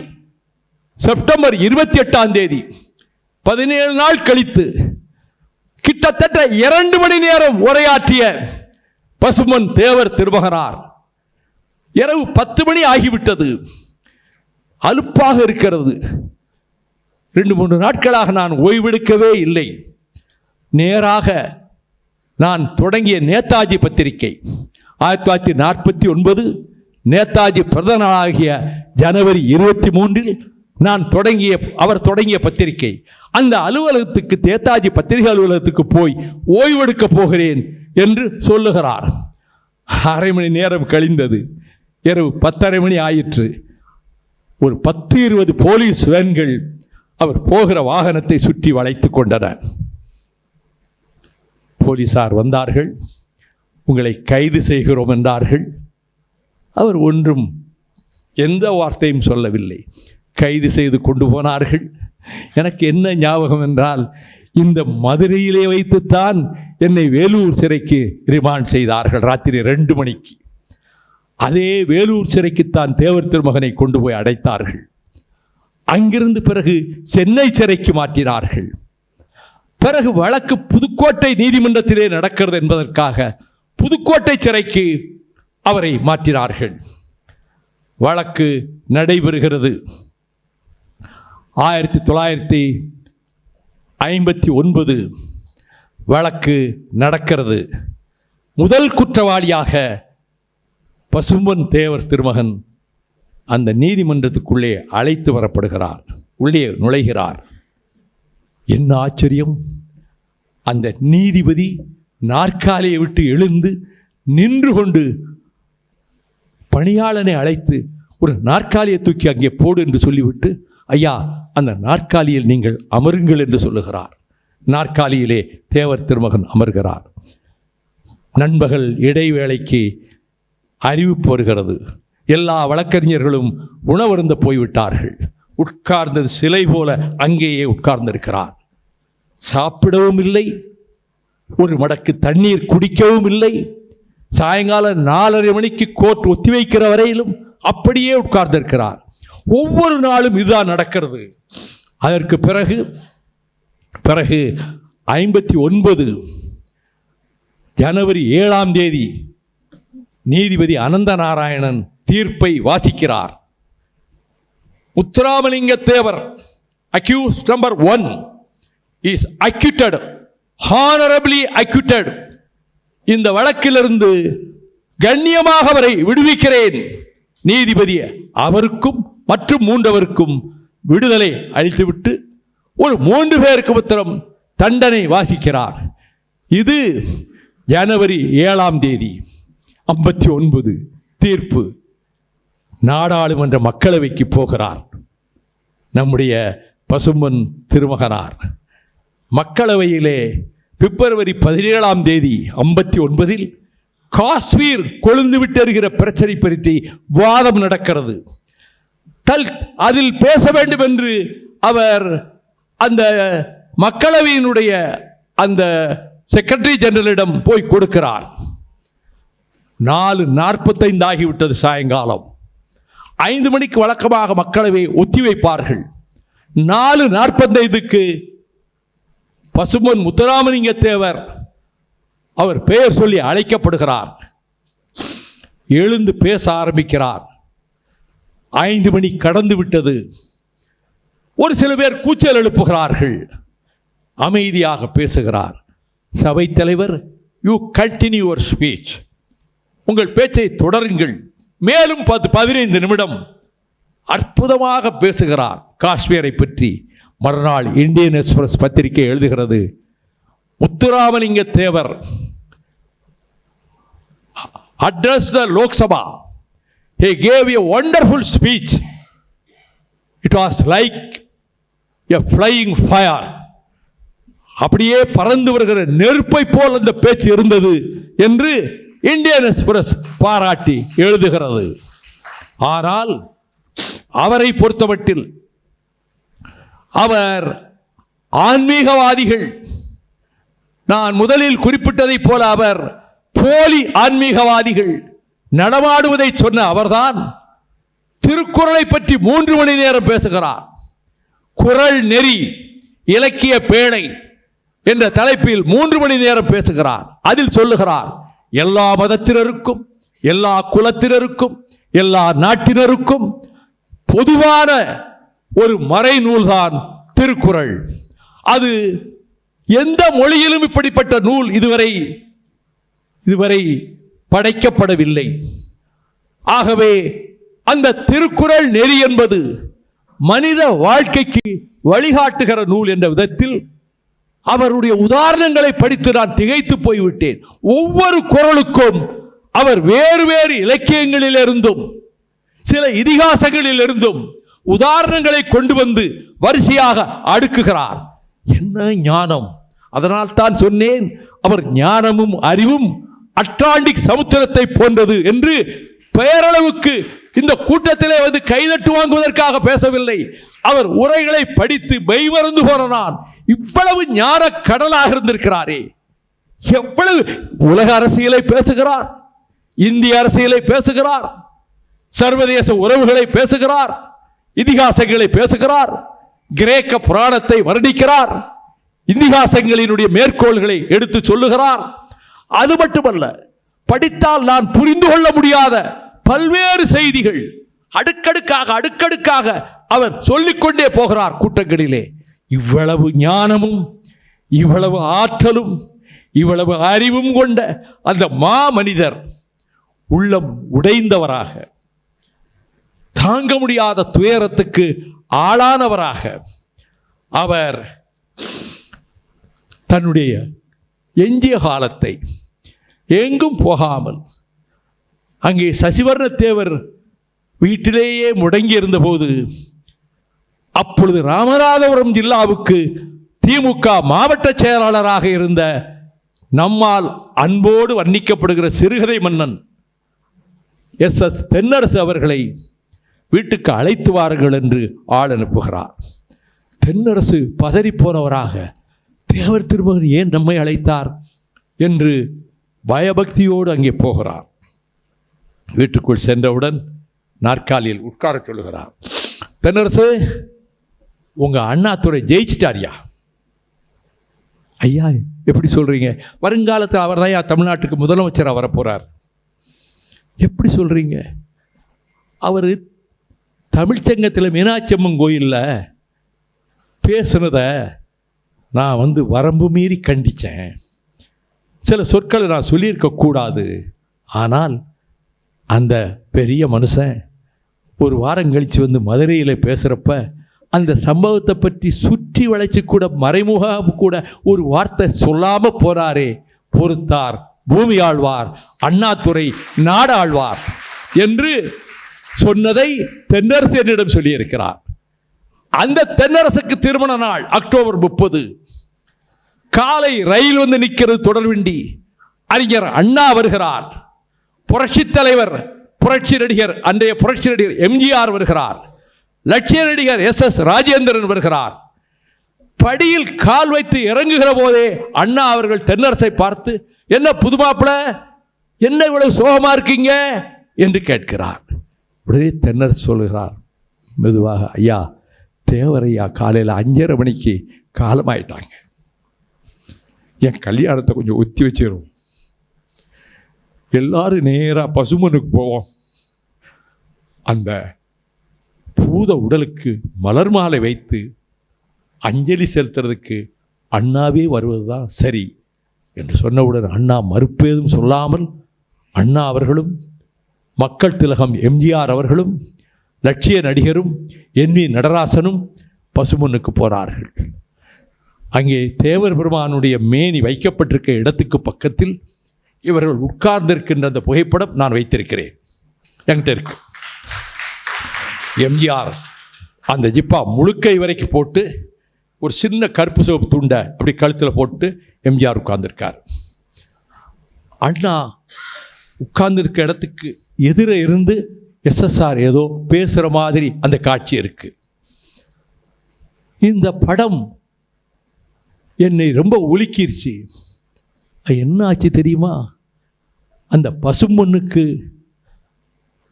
Speaker 1: செப்டம்பர் 28ஆம் தேதி 17 நாள் கழித்து கிட்டத்தட்ட 2 மணி நேரம் உரையாற்றிய பசும்பொன் தேவர் திருமகனார் இரவு 10 மணி ஆகிவிட்டது. அலுப்பாக இருக்கிறது. 2-3 நாட்களாக நான் ஓய்வெடுக்கவே இல்லை. நேராக நான் தொடங்கிய நேதாஜி பத்திரிகை 1949 நேதாஜி பிறந்த நாளாகிய ஜனவரி 23 அவர் தொடங்கிய பத்திரிகை. அந்த அலுவலகத்துக்கு, நேதாஜி பத்திரிகை அலுவலகத்துக்கு போய் ஓய்வெடுக்க போகிறேன் என்று சொல்லுகிறார். 1/2 மணி நேரம் கழிந்தது. இரவு 10:30 மணி ஆயிற்று. ஒரு 10-20 போலீஸ் வேன்கள் அவர் போகிற வாகனத்தை சுற்றி வளைத்து கொண்டன. போலீசார் வந்தார்கள். உங்களை கைது செய்கிறோம் என்றார்கள். அவர் ஒன்றும் எந்த வார்த்தையும் சொல்லவில்லை. கைது செய்து கொண்டு போனார்கள். எனக்கு என்ன ஞாபகம் என்றால், இந்த மதுரையிலே வைத்துத்தான் என்னை வேலூர் சிறைக்கு ரிமாண்ட் செய்தார்கள் ராத்திரி 2 மணிக்கு. அதே வேலூர் சிறைக்குத்தான் தேவர் திருமகனை கொண்டு போய் அடைத்தார்கள். அங்கிருந்து பிறகு சென்னை சிறைக்கு மாற்றினார்கள். பிறகு வழக்கு புதுக்கோட்டை நீதிமன்றத்திலே நடக்கிறது என்பதற்காக புதுக்கோட்டை சிறைக்கு அவரை மாற்றினார்கள். வழக்கு நடைபெறுகிறது. 1959 வழக்கு நடக்கிறது. முதல் குற்றவாளியாக பசும்பொன் தேவர் திருமகன் அந்த நீதிமன்றத்துக்குள்ளே அழைத்து வரப்படுகிறார். உள்ளே நுழைகிறார். என்ன ஆச்சரியம்! அந்த நீதிபதி நாற்காலியை விட்டு எழுந்து நின்று கொண்டு பணியாளனை அழைத்து ஒரு நாற்காலியை தூக்கி அங்கே போடு என்று சொல்லிவிட்டு ஐயா, அந்த நாற்காலியில் நீங்கள் அமருங்கள் என்று சொல்லுகிறார். நாற்காலியிலே தேவர் திருமகன் அமர்கிறார். நண்பகல் இடைவேளைக்கு அறிவிப்பு வருகிறது. எல்லா வழக்கறிஞர்களும் உணவருந்த போய்விட்டார்கள். உட்கார்ந்தது சிலை போல அங்கேயே உட்கார்ந்திருக்கிறார். சாப்பிடவும் இல்லை, ஒரு மடக்கு தண்ணீர் குடிக்கவும் இல்லை. சாயங்காலம் 4:30 மணிக்கு கோர்ட் ஒத்திவைக்கிற வரையிலும் அப்படியே உட்கார்ந்திருக்கிறார். ஒவ்வொரு நாளும் இதுதான் நடக்கிறது. அதற்கு பிறகு 59 ஜனவரி 7ஆம் தேதி நீதிபதி அனந்த நாராயணன் தீர்ப்பை வாசிக்கிறார். Muthuramalinga Thevar accused number 1 is acquitted, honorably acquitted. இந்த வழக்கிலிருந்து கண்ணியமாக அவரை விடுவிக்கிறேன். நீதிபதி அவருக்கும் மற்றும் 3 விடுதலை அளித்துவிட்டு ஒரு 3 பேருக்கு மாத்திரம் தண்டனை வாசிக்கிறார். இது ஜனவரி 7ஆம் தேதி 59 தீர்ப்பு. நாடாளுமன்ற மக்களவைக்கு போகிறார் நம்முடைய பசும்பொன் திருமகனார். மக்களவையிலே பிப்ரவரி 17ஆம் தேதி 59 காஷ்மீர் கொழுந்து விட்டெறிகிற பிரச்சனை பற்றி வாதம் நடக்கிறது. அதில் பேச வேண்டும் என்று அவர் அந்த மக்களவையினுடைய அந்த செக்ரட்டரி ஜெனரலிடம் போய் கொடுக்கிறார். 4:45 ஆகிவிட்டது. சாயங்காலம் 5 மணிக்கு வழக்கமாக மக்களவை ஒத்திவைப்பார்கள். 4:45க்கு பசும்பொன் முத்துராமலிங்க தேவர் அவர் பெயர் சொல்லி அழைக்கப்படுகிறார். எழுந்து பேச ஆரம்பிக்கிறார். 5 மணி கடந்து விட்டது. ஒரு சில பேர் கூச்சல் எழுப்புகிறார்கள். அமைதியாக பேசுகிறார். சபை தலைவர், யூ கண்டினியூ யுவர் ஸ்பீச், உங்கள் பேச்சை தொடருங்கள். மேலும் 15 நிமிடம் அற்புதமாக பேசுகிறார் காஷ்மீரை பற்றி. மறுநாள் இந்தியன் எக்ஸ்பிரஸ் பத்திரிகை எழுதுகிறது, Muthuramalinga Thevar addressed the Lok Sabha. He gave a wonderful speech. It was like a flying fire. அப்படியே பறந்து வருகிற நெருப்பை போல் அந்த பேச்சு இருந்தது என்று இந்தியன் எக்ஸ்பிரஸ் பாராட்டி எழுதுகிறது. ஆனால் அவரை பொறுத்தமட்டில் அவர் ஆன்மீகவாதிகள், நான் முதலில் குறிப்பிட்டதைப் போல அவர் போலி ஆன்மீகவாதிகள் நடமாடுவதை சொன்ன அவர்தான் திருக்குறளை பற்றி 3 மணி நேரம் பேசுகிறார். குறள் நெறி இலக்கிய பேழை என்ற தலைப்பில் 3 மணி நேரம் பேசுகிறார். அதில் சொல்லுகிறார், எல்லா மதத்தினருக்கும், எல்லா குலத்தினருக்கும், எல்லா நாட்டினருக்கும் பொதுவான ஒரு மறைநூல்தான் திருக்குறள். அது எந்த மொழியிலும் இப்படிப்பட்ட நூல் இதுவரை படைக்கப்படவில்லை. ஆகவே அந்த திருக்குறள் நெறி என்பது மனித வாழ்க்கைக்கு வழிகாட்டுகிற நூல் என்ற விதத்தில் அவருடைய உதாரணங்களை படித்து நான் திகைத்து போய்விட்டேன். ஒவ்வொரு குறளுக்கும் அவர் வேறு வேறு இலக்கியங்களிலிருந்தும் சில இதிகாசங்களிலிருந்தும் உதாரணங்களை கொண்டு வந்து வரிசையாக அடுக்குகிறார். என்ன ஞானம்! அதனால் தான் சொன்னேன், அவர் ஞானமும் அறிவும் அட்லாண்டிக் சமுத்திரத்தை போன்றது என்று. பெயரளவுக்கு இந்த கூட்டத்திலே வந்து கைதட்டு வாங்குவதற்காக பேசவில்லை. அவர் உரைகளை படித்து மெய்மறந்து போன நான் இவ்வளவு ஞான கடலாக இருந்திருக்கிறாரே. எவ்வளவு உலக அரசியலை பேசுகிறார், இந்திய அரசியலை பேசுகிறார், சர்வதேச உறவுகளை பேசுகிறார், இதிகாசங்களை பேசுகிறார், கிரேக்க புராணத்தை வர்ணிக்கிறார், இதிகாசங்களினுடைய மேற்கோள்களை எடுத்து சொல்லுகிறார். அது மட்டுமல்ல, படித்தால் நான் புரிந்து கொள்ள முடியாத பல்வேறு செய்திகள் அடுக்கடுக்காக அவர் சொல்லிக்கொண்டே போகிறார் கூட்டங்களிலே. இவ்வளவு ஞானமும் இவ்வளவு ஆற்றலும் இவ்வளவு அறிவும் கொண்ட அந்த மாமனிதர் உள்ளம் உடைந்தவராக, தாங்க முடியாத துயரத்துக்கு ஆளானவராக அவர் தன்னுடைய எஞ்சிய காலத்தை எங்கும் போகாமல் அங்கே சசிவர்ண தேவர் வீட்டிலேயே முடங்கி இருந்தபோது அப்பொழுது ராமநாதபுரம் ஜில்லாவுக்கு திமுக மாவட்ட செயலாளராக இருந்த நம்மால் அன்போடு வர்ணிக்கப்படுகிற சிறுகதை மன்னன் எஸ் தென்னரசு அவர்களை வீட்டுக்கு அழைத்து வாருங்கள் என்று ஆள் அனுப்புகிறார். தென்னரசு பதறிப்போனவராக, தேவர் திருமகன் ஏன் நம்மை அழைத்தார் என்று பயபக்தியோடு அங்கே போகிறார். வீட்டுக்குள் சென்றவுடன் நாற்காலியில் உட்கார சொல்லுகிறார். தென்னரசு, உங்க அண்ணாதுரை ஜெயிச்சிட்டாரியா? ஐயா, எப்படி சொல்றீங்க? வருங்காலத்தில் அவர் தான் தமிழ்நாட்டுக்கு முதலமைச்சராக வரப்போறார். எப்படி சொல்றீங்க? அவர் தமிழ்ச்சங்கத்தில் மீனாட்சி அம்மன் கோயிலில் பேசுனதை நான் வரம்பு மீறி கண்டித்தேன். சில சொற்களை நான் சொல்லியிருக்கக்கூடாது. ஆனால் அந்த பெரிய மனுஷன் ஒரு வாரம் கழித்து மதுரையில் பேசுகிறப்ப அந்த சம்பவத்தை பற்றி சுற்றி வளைச்சு கூட மறைமுகம் கூட ஒரு வார்த்தை சொல்லாமல் போனாரே, பொறுத்தார் பூமி ஆழ்வார், அண்ணாதுரை நாடாழ்வார் என்று சொன்னதை தென்னரசு என்னிடம் சொல்லியிருக்கிறார். அந்த தென்னரசுக்கு திருமண நாள் அக்டோபர் 30. காலை ரயில் நிற்கிறது தொடர்வண்டி. அறிஞர் அண்ணா வருகிறார். புரட்சி தலைவர், புரட்சி நடிகர், அன்றைய புரட்சி நடிகர் எம்ஜிஆர் வருகிறார். லட்சிய நடிகர் எஸ் ராஜேந்திரன் வருகிறார். படியில் கால் வைத்து இறங்குகிற போதே அண்ணா அவர்கள் தென்னரசை பார்த்து, என்ன புது மாப்பிள்ள, என்ன இவ்வளவு சோகமா இருக்கீங்க என்று கேட்கிறார். உடனே தென்னரசு சொல்கிறார் மெதுவாக, ஐயா, தேவரையா காலையில் 5:30 மணிக்கு காலமாயிட்டாங்க. என் கல்யாணத்தை கொஞ்சம் ஒத்தி வச்சிடும். எல்லாரும் நேராக பசுமனுக்கு போவோம். அந்த பூத உடலுக்கு மலர் மாலை வைத்து அஞ்சலி செலுத்துறதுக்கு அண்ணாவே வருவது தான் சரி என்று சொன்னவுடன் அண்ணா மறுப்பேதும் சொல்லாமல் அண்ணா அவர்களும் மக்கள் திலகம் எம்ஜிஆர் அவர்களும் லட்சிய நடிகரும் என்.வி. நடராசனும் பசுமனுக்கு போனார்கள். அங்கே தேவர் பெருமானுடைய மேனி வைக்கப்பட்டிருக்க இடத்துக்கு பக்கத்தில் இவர்கள் உட்கார்ந்திருக்கின்ற அந்த புகைப்படம் நான் வைத்திருக்கிறேன், என்கிட்ட இருக்கு. எம்ஜிஆர் அந்த ஜிப்பா முழுக்கை வரைக்கும் போட்டு ஒரு சின்ன கருப்பு சிவப்பு துண்டை அப்படி கழுத்தில் போட்டு எம்ஜிஆர் உட்கார்ந்துருக்கார். அண்ணா உட்கார்ந்துருக்க இடத்துக்கு எதிர இருந்து எஸ்எஸ்ஆர் ஏதோ பேசுகிற மாதிரி அந்த காட்சி இருக்கு. இந்த படம் என்னை ரொம்ப உலுக்கிருச்சு. என்ன ஆச்சு தெரியுமா? அந்த பசும்பொன்னுக்கு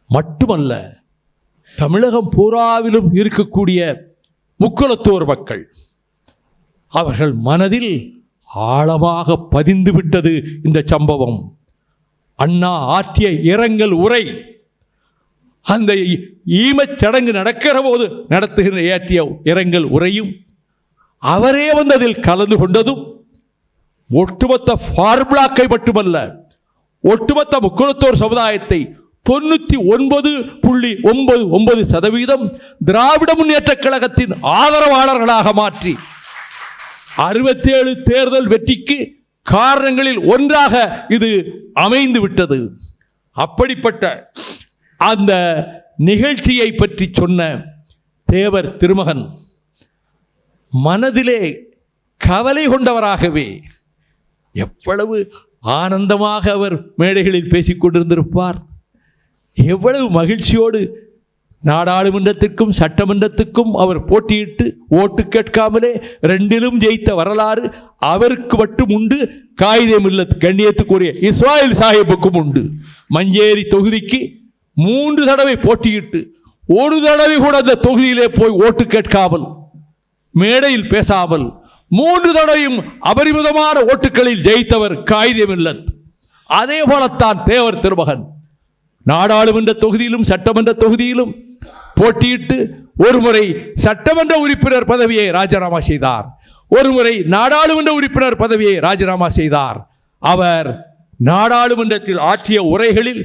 Speaker 1: மட்டுமல்ல, தமிழகம் பூராவிலும் இருக்கக்கூடிய முக்குளத்தோர் மக்கள் அவர்கள் மனதில் ஆழமாக பதிந்து விட்டது இந்த சம்பவம். அண்ணா ஆற்றிய இரங்கல் உரை, அந்த ஈமச் சடங்கு நடக்கிற போது நடத்துகிற ஏற்றிய இரங்கல் உரையும் அவரே அதில் கலந்து கொண்டதும் ஒட்டுமொத்த ஃபார்முலாக்கை மட்டுமல்ல, ஒட்டுமொத்த முக்குளத்தோர் சமுதாயத்தை 99.99% திராவிட முன்னேற்ற கழகத்தின் ஆதரவாளர்களாக மாற்றி 67 தேர்தல் வெற்றிக்கு காரணங்களில் ஒன்றாக இது அமைந்து விட்டது. அப்படிப்பட்ட அந்த நிகழ்ச்சியை பற்றி சொன்ன தேவர் திருமகன் மனதிலே கவலை கொண்டவராகவே எவ்வளவு ஆனந்தமாக அவர் மேடைகளில் பேசிக் கொண்டிருந்திருப்பார். எவ்வளவு மகிழ்ச்சியோடு நாடாளுமன்றத்திற்கும் சட்டமன்றத்துக்கும் அவர் போட்டியிட்டு ஓட்டு கேட்காமலே 2லும் ஜெயித்த வரலாறு அவருக்கு மட்டும் உண்டு. காயிதே மில்லத் கண்ணியத்துக்குரிய இஸ்மாயில் சாஹிப்புக்கும் உண்டு. மஞ்சேரி தொகுதிக்கு 3 தடவை போட்டியிட்டு ஒரு தடவை கூட அந்த தொகுதியிலே போய் ஓட்டு கேட்காமல், மேடையில் பேசாமல் 3 தடவையும் அபரிமிதமான ஓட்டுகளில் ஜெயித்தவர் காயிதே மில்லத். அதே போலத்தான் தேவர் திருமகன் நாடாளுமன்ற தொகுதியிலும் சட்டமன்ற தொகுதியிலும் போட்டியிட்டு ஒருமுறை சட்டமன்ற உறுப்பினர் பதவியை ராஜினாமா செய்தார், ஒருமுறை நாடாளுமன்ற உறுப்பினர் பதவியை ராஜினாமா செய்தார். அவர் நாடாளுமன்றத்தில் ஆற்றிய உரைகளில்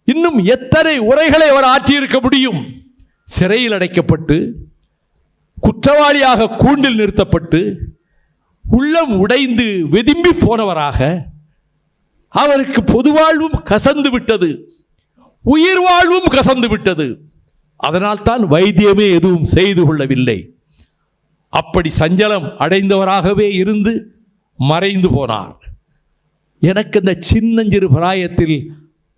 Speaker 1: இன்னும் எத்தனை உரைகளை அவர் ஆற்றியிருக்க முடியும்? சிறையில் அடைக்கப்பட்டு, குற்றவாளியாக கூண்டில் நிறுத்தப்பட்டு, உள்ளம் உடைந்து வெதும்பி போனவராக அவருக்கு பொது வாழ்வும் கசந்து விட்டது, உயிர் வாழ்வும் கசந்து விட்டது. அதனால் தான் வைத்தியமே எதுவும் செய்து கொள்ளவில்லை. அப்படி சஞ்சலம் அடைந்தவராகவே இருந்து மறைந்து போனார். எனக்கு அந்த சின்னஞ்சிறு பிராயத்தில்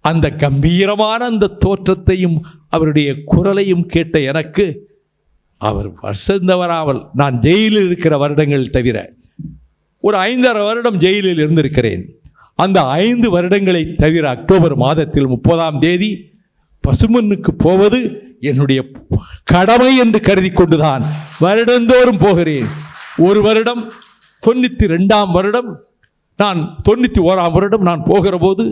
Speaker 1: அந்த கம்பீரமான அந்த தோற்றத்தையும் அவருடைய குரலையும் கேட்ட எனக்கு அவர் வசந்தவராமல், நான் ஜெயிலில் இருக்கிற வருடங்கள் தவிர ஒரு 5.5 வருடம் ஜெயிலில் இருந்திருக்கிறேன். அந்த 5 வருடங்களை தவிர அக்டோபர் மாதத்தில் 30ஆம் தேதி பசுமண்ணுக்கு போவது என்னுடைய கடமை என்று கருதி கொண்டுதான் வருடந்தோறும் போகிறேன். ஒரு வருடம் 92ஆம் வருடம், நான் 91ஆம் வருடம் நான் போகிற போது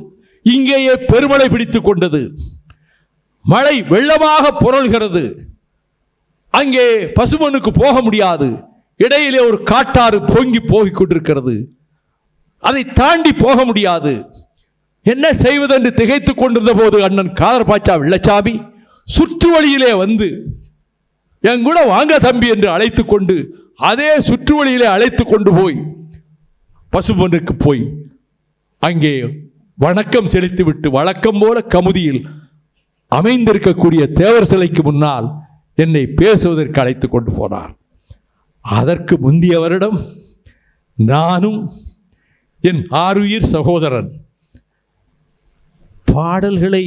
Speaker 1: இங்கேயே பெருமழை பிடித்து கொண்டது. மழை வெள்ளமாக புரள்கிறது. அங்கே பசுமண்ணுக்கு போக முடியாது. இடையிலே ஒரு காட்டாறு பொங்கி போகிக் கொண்டிருக்கிறது. அதை தாண்டி போக முடியாது. என்ன செய்வதென்று திகைத்து கொண்டிருந்த போது அண்ணன் காதர் பாட்சா வெள்ளச்சாமி சுற்று வழியிலே வந்து என் கூட வாங்க தம்பி என்று அழைத்து கொண்டு அதே சுற்று வழியிலே அழைத்து கொண்டு போய் பசுமண்ணுக்கு போய் அங்கே வணக்கம் செலுத்திவிட்டு வழக்கம் போல கமுதியில் அமைந்திருக்கக்கூடிய தேவர் சிலைக்கு முன்னால் என்னை பேசுவதற்கு அழைத்து கொண்டு போனார். அதற்கு முந்தைய வருடம் நானும் என் ஆருயிர் சகோதரன் பாடல்களை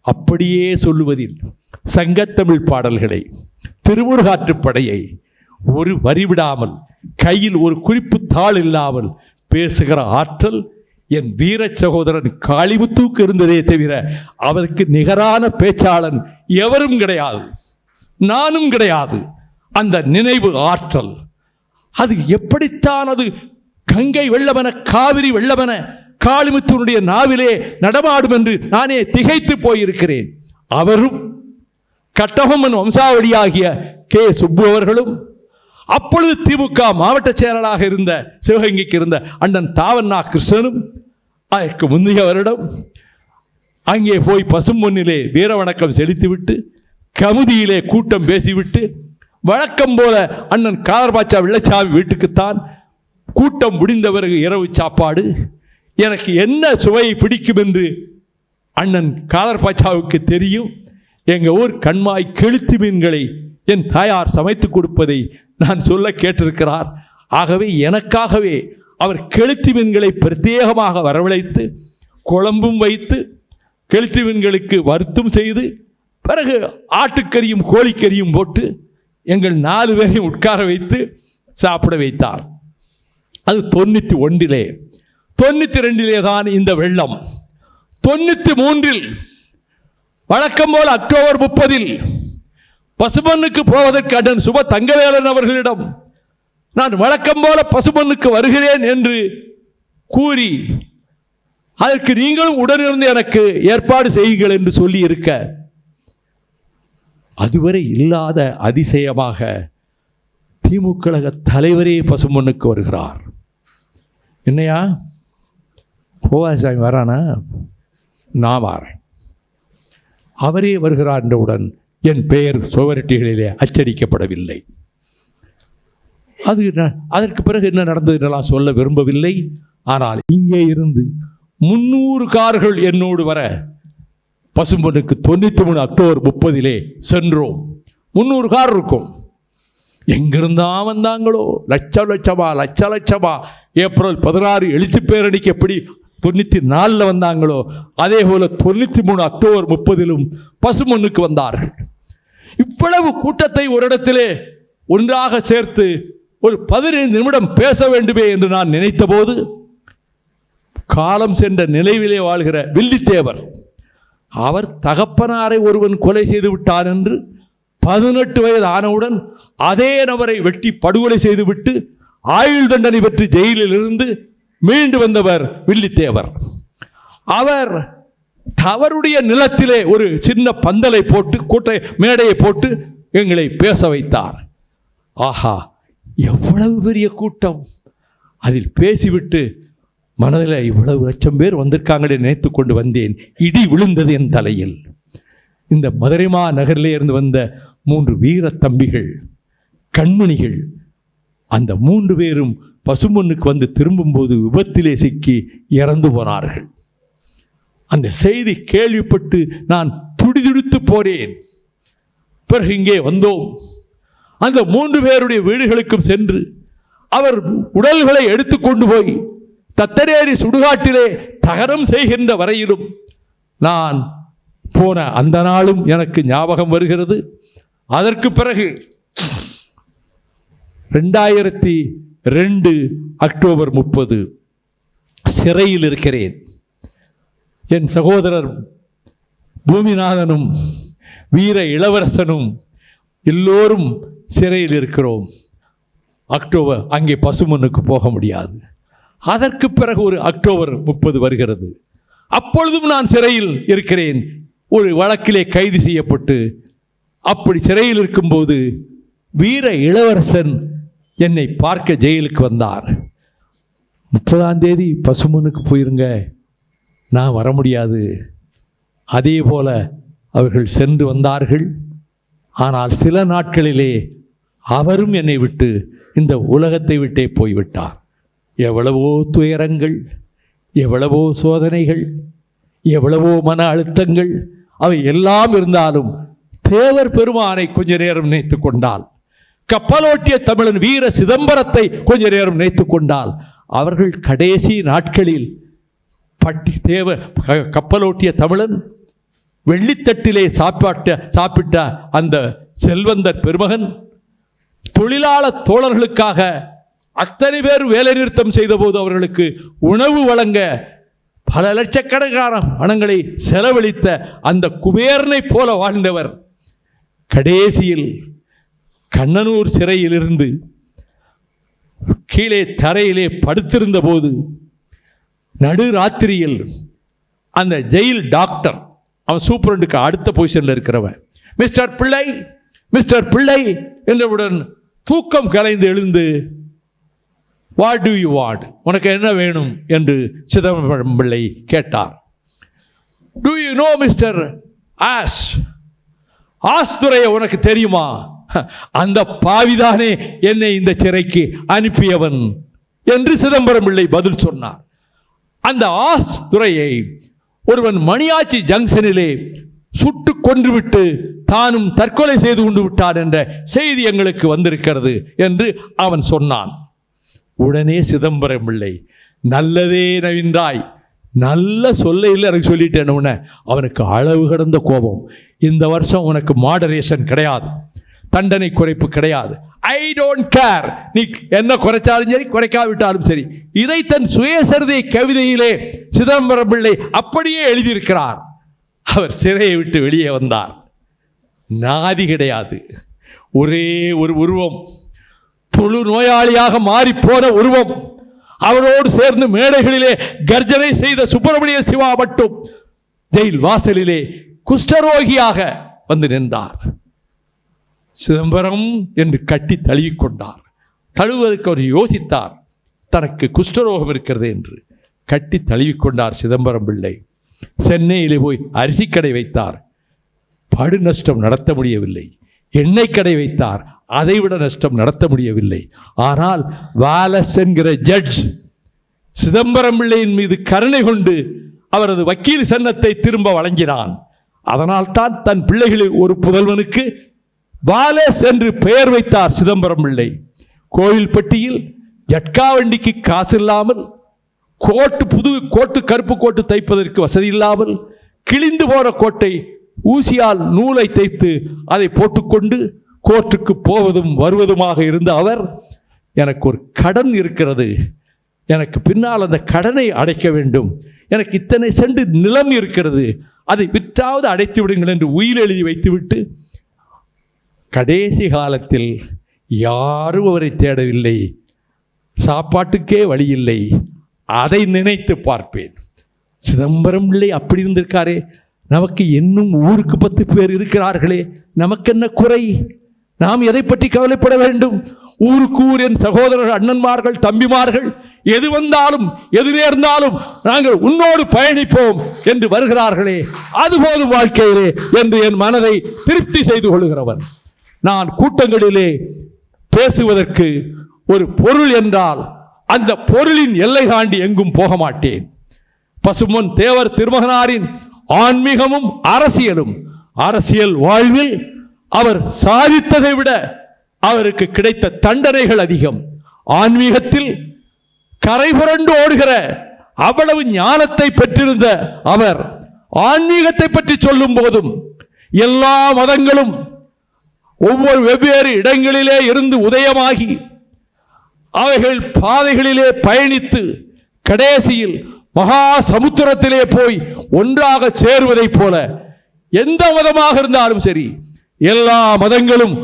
Speaker 1: அப்படியே சொல்லுவதில், சங்கத்தமிழ் பாடல்களை, திருமுருகாற்றுப்படையை ஒரு வரி விடாமல், கையில் ஒரு குறிப்பு தாள் இல்லாமல் பேசுகிற ஆற்றல் என் வீர சகோதரன் காளிமுத்துவுக்கு இருந்ததே தவிர அவருக்கு நிகரான பேச்சாளன் எவரும் கிடையாது, நானும் கிடையாது. அந்த நினைவு ஆற்றல் அது எப்படித்தான் அது கங்கை வெள்ளமென காவிரி வெள்ளமென காளிமுத்துவனுடைய நாவிலே நடமாடும் என்று நானே திகைத்து போயிருக்கிறேன். அவரும் கட்டபொம்மன் வம்சாவளியாகிய கே சுப்பு அவர்களும், அப்பொழுது திமுக மாவட்ட செயலாளராக இருந்த சிவகங்கைக்கு இருந்த அண்ணன் தாவண்ணா கிருஷ்ணனும் அதற்கு முந்தைய வருடம் அங்கே போய் பசும்பொன்னிலே வீர வணக்கம் செலுத்திவிட்டு கமுதியிலே கூட்டம் பேசிவிட்டு வழக்கம் போல அண்ணன் காதர் பாட்சா வெள்ளச்சாமி வீட்டுக்குத்தான் கூட்டம் முடிந்த பிறகு இரவு சாப்பாடு. எனக்கு என்ன சுவையை பிடிக்கும் என்று அண்ணன் காதர் பாட்சாவுக்கு தெரியும். எங்கள் ஊர் கண்மாய் கெளுத்தி மீன்களை என் தாயார் சமைத்து கொடுப்பதை நான் சொல்ல கேட்டிருக்கிறார். ஆகவே எனக்காகவே அவர் கெளுத்தி மீன்களை பிரத்யேகமாக வரவழைத்து குழம்பும் வைத்து கெளுத்தி மீன்களுக்கு வருத்தும் செய்து பிறகு ஆட்டுக்கறியும் கோழிக்கறியும் போட்டு எங்கள் 4 பேரையும் உட்கார வைத்து சாப்பிட வைத்தார். அது 91, 92 தான் இந்த வெள்ளம். 93 வழக்கம் போல் அக்டோபர் 30 பசுமண்ணுக்கு போவதற்கு அண்ணன் சுப தங்கவேலன் அவர்களிடம் நான் வழக்கம் போல பசுமண்ணுக்கு வருகிறேன் என்று கூறி அதற்கு நீங்களும் உடனிருந்து எனக்கு ஏற்பாடு செய்யுங்கள் என்று சொல்லி இருக்க, அதுவரை இல்லாத அதிசயமாக திமுக தலைவரே பசுமண்ணுக்கு வருகிறார். என்னையா கோபாலசாமி வரானா? நான் வாரேன். அவரே வருகிறார் என்றவுடன் என் பெயர் சுவரொட்டிகளிலே அச்சடிக்கப்படவில்லை. அதற்கு பிறகு என்ன நடந்தது என்றெல்லாம் சொல்ல விரும்பவில்லை. ஆனால் இங்கே இருந்து 300 கார்கள் என்னோடு வர பசும்பொன்னுக்கு 93 அக்டோபர் 30 சென்றோம். 300 கார் இருக்கும். எங்கிருந்தா வந்தாங்களோ, லட்சமா ஏப்ரல் 16 எழுச்சி பேரணிக்கு எப்படி 94 வந்தாங்களோ அதே போல 93 அக்டோபர் 30 பசுமண்ணுக்கு வந்தார்கள். இவ்வளவு கூட்டத்தை ஒரு இடத்திலே ஒன்றாக சேர்த்து ஒரு 15 நிமிடம் பேச வேண்டுமே என்று நான் நினைத்த போது காலம் சென்ற நினைவிலே வாழ்கிற வில்லித்தேவர், அவர் தகப்பனாரை ஒருவன் கொலை செய்து விட்டான் என்று 18 வயது ஆனவுடன் அதே நபரை வெட்டி படுகொலை செய்துவிட்டு ஆயுள் தண்டனை பெற்று ஜெயிலில் இருந்து மீண்டு வந்தவர் வில்லித்தேவர். அவர் அவருடைய நிலத்திலே ஒரு சின்ன பந்தலை போட்டு மேடையை போட்டு எங்களை பேச வைத்தார். ஆஹா, எவ்வளவு பெரிய கூட்டம்! அதில் பேசிவிட்டு மனதில் இவ்வளவு லட்சம் பேர் வந்திருக்காங்களே நினைத்து கொண்டு வந்தேன். இடி விழுந்தது என் தலையில். இந்த மதுரைமா நகரிலே இருந்து வந்த 3 வீர தம்பிகள், கண்மணிகள், அந்த 3 பேரும் பசுமண்ணுக்கு வந்து திரும்பும்போது விபத்திலே சிக்கி இறந்து போனார்கள். அந்த செய்தி கேள்விப்பட்டு நான் துடிதுடித்து போனேன். பிறகு இங்கே வந்தோம். அந்த 3 பேருடைய வீடுகளுக்கும் சென்று அவர் உடல்களை எடுத்துக்கொண்டு போய் தத்தரேரி சுடுகாட்டிலே தகனம் செய்கின்ற வரையிலும் நான் போன அந்த நாளும் எனக்கு ஞாபகம் வருகிறது. அதற்கு பிறகு 2002 அக்டோபர் 30 சிறையில் இருக்கிறேன். என் சகோதரர் பூமிநாதனும் வீர இளவரசனும் எல்லோரும் சிறையில் இருக்கிறோம். அக்டோபர் அங்கே பசுமனுக்கு போக முடியாது. அதற்கு பிறகு ஒரு அக்டோபர் 30 வருகிறது. அப்பொழுதும் நான் சிறையில் இருக்கிறேன். ஒரு வழக்கிலே கைது செய்யப்பட்டு அப்படி சிறையில் இருக்கும்போது வீர இளவரசன் என்னை பார்க்க ஜெயிலுக்கு வந்தார். 30ஆம் தேதி பசுமனுக்கு போயிருங்க, நான் வர முடியாது. அதே போல அவர்கள் சென்று வந்தார்கள். ஆனால் சில நாட்களிலே அவரும் என்னை விட்டு இந்த உலகத்தை விட்டே போய்விட்டார். எவ்வளவோ துயரங்கள், எவ்வளவோ சோதனைகள், எவ்வளவோ மன அழுத்தங்கள், அவை எல்லாம் இருந்தாலும் தேவர் பெருமானை கொஞ்ச நேரம் நினைத்து கொண்டால், கப்பலோட்டிய தமிழன் வீர சிதம்பரத்தை கொஞ்ச நேரம் நினைத்து கொண்டால், அவர்கள் கடைசி நாட்களில் கப்பலோட்டிய தமிழன் வெள்ளித்தட்டிலே சாப்பிட்ட அந்த செல்வந்தர் பெருமகன் தொழிலாளர் தோழர்களுக்காக அத்தனை பேர் வேலை நிறுத்தம் செய்தபோது அவர்களுக்கு உணவு வழங்க பல லட்சக்கணக்கான பணங்களை செலவழித்த அந்த குபேரனை போல வாழ்ந்தவர் கடைசியில் கண்ணனூர் சிறையிலிருந்து கீழே தரையிலே படுத்திருந்த போது நடுராத்திரியில் அந்த ஜெயில் டாக்டர், அவன் சூப்பரண்டுக்கு அடுத்த பொசிஷனில் இருக்கிறவன், மிஸ்டர் பிள்ளை மிஸ்டர் பிள்ளை என்றவுடன் தூக்கம் கலைந்து எழுந்து, வாட் டு யூ வாண்ட், உனக்கு என்ன வேணும் என்று சிதம்பரம் பிள்ளை கேட்டார். டு யூ நோ மிஸ்டர் ஆஸ்துரையை உனக்கு தெரியுமா? அந்த பாவிதானே என்னை இந்த சிறைக்கு அனுப்பியவன் என்று சிதம்பரம் பிள்ளை பதில் சொன்னார். அந்த ஆஸ்துரையை ஒருவன் மணியாச்சி ஜங்ஷனிலே சுட்டு கொன்றுவிட்டு தானும் தற்கொலை செய்து கொண்டு விட்டான் என்ற செய்தி எங்களுக்கு வந்திருக்கிறது என்று அவன் சொன்னான். உடனே சிதம்பரம் பிள்ளை, நல்லதே நவின்றாய், நல்ல சொல்ல இல்லை எனக்கு சொல்லிட்டேன். அவனுக்கு அளவு கடந்த கோபம். இந்த வருஷம் உனக்கு மாடரேஷன் கிடையாது, தண்டனை குறைப்பு கிடையாது. ஐ டோன்ட் கேர், நீ என்ன குறைச்சாலும் சரி குறைக்காவிட்டாலும் சரி. இதை தன் சுயசரிதை கவிதையிலே சிதம்பரம் பிள்ளை அப்படியே எழுதியிருக்கிறார். அவர் சிறையை விட்டு வெளியே வந்தார். நாதி கிடையாது, ஒரே ஒரு உருவம், தொழு நோயாளியாக மாறிப்போன உருவம். அவரோடு சேர்ந்து மேடைகளிலே கர்ஜனை செய்த சுப்பிரமணிய சிவா மட்டும் ஜெயில் வாசலிலே குஷ்டரோகியாக வந்து நின்றார். சிதம்பரம் என்று கட்டி தழுவிக்கொண்டார். தழுவதற்கு அவர் யோசித்தார், தனக்கு குஷ்டரோகம் இருக்கிறது என்று. கட்டி தழுவிக்கொண்டார் சிதம்பரம் பிள்ளை. சென்னையிலே போய் அரிசி கடை வைத்தார், படு நஷ்டம் நடத்த முடியவில்லை. எண்ணெய் கடை வைத்தார், அதைவிட நஷ்டம் நடத்த முடியவில்லை. ஆனால் வாலஸ் என்கிற ஜட்ஜ் சிதம்பரம் பிள்ளையின் மீது கருணை கொண்டு அவரது வக்கீல் சன்னத்தை திரும்ப வழங்கினான். அதனால் தான் தன் பிள்ளைகளில் ஒரு புதல்வனுக்கு வாலஸ் என்று பெயர் வைத்தார் சிதம்பரம் பிள்ளை. கோவில்பட்டியில் ஜட்கா வண்டிக்கு காசு இல்லாமல், புது கோட்டு கருப்பு கோட்டு தைப்பதற்கு வசதி இல்லாமல், கிழிந்து போன கோட்டை ஊசியால் நூலை தைத்து அதை போட்டுக்கொண்டு கோர்ட்டுக்கு போவதும் வருவதுமாக இருந்த அவர், எனக்கு ஒரு கடன் இருக்கிறது, எனக்கு பின்னால் அந்த கடனை அடைக்க வேண்டும், எனக்கு இத்தனை சென்று நிலம் இருக்கிறது, அதை விற்றாவது அடைத்து விடுங்கள் என்று உயில் எழுதி வைத்துவிட்டு கடைசி காலத்தில் யாரும் அவரை தேடவில்லை, சாப்பாட்டுக்கே வழி இல்லை. அதை நினைத்து பார்ப்பேன். சிதம்பரம் பிள்ளை அப்படி இருந்திருக்காரே, நமக்கு இன்னும் ஊருக்கு 10 பேர் இருக்கிறார்களே, நமக்கு என்ன குறை? நாம் எதை பற்றி கவலைப்பட வேண்டும்? ஊருக்கு ஊர் என் சகோதரர்கள், அண்ணன்மார்கள், தம்பிமார்கள் எது வந்தாலும் எது நேர்ந்தாலும் நாங்கள் உன்னோடு பயணிப்போம் என்று வருகிறார்களே, அதுபோதும் வாழ்க்கையிலே என்று என் மனதை திருப்தி செய்து கொள்கிறவன். நான் கூட்டங்களிலே பேசுவதற்கு ஒரு பொருள் என்றால் அந்த பொருளின் எல்லை தாண்டி எங்கும் போக மாட்டேன். பசும்பொன் தேவர் திருமகனாரின் ஆன்மீகமும் அரசியலும், அரசியல் வாழ்வில் அவர் சாதித்ததை விட அவருக்கு கிடைத்த தண்டனைகள் அதிகம். ஆன்மீகத்தில் கரை புரண்டு ஓடுகிற அவ்வளவு ஞானத்தை பெற்றிருந்த அவர் ஆன்மீகத்தை பற்றி சொல்லும் போதும் எல்லா மதங்களும் ஒவ்வொரு வெவ்வேறு இடங்களிலே இருந்து உதயமாகி அவைகள் பாதைகளிலே பயணித்து கடைசியில் மகா சமுத்திரத்திலே போய் ஒன்றாக சேருவதைப் போல எந்த மதமாக இருந்தாலும் சரி எல்லா மதங்களும்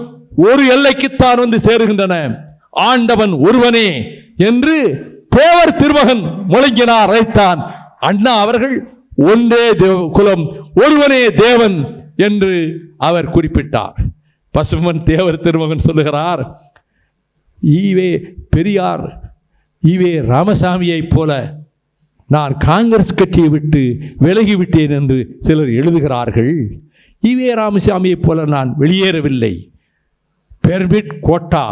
Speaker 1: ஒரு எல்லைக்குத்தான் வந்து சேருகின்றன. ஆண்டவன் ஒருவனே என்று தேவர் திருமகன் முழங்கினார். அதைத்தான் அண்ணா அவர்கள் ஒன்றே குலம் ஒருவனே தேவன் என்று அவர் குறிப்பிட்டார். பசுமன் தேவர் திருமகன் சொல்லுகிறார், ஈவே பெரியார் ஈவே ராமசாமியை போல நான் காங்கிரஸ் கட்சியை விட்டு விலகிவிட்டேன் என்று சிலர் எழுதுகிறார்கள். ஈவே ராமசாமியை போல நான் வெளியேறவில்லை, பெர்மிட் கோட்டா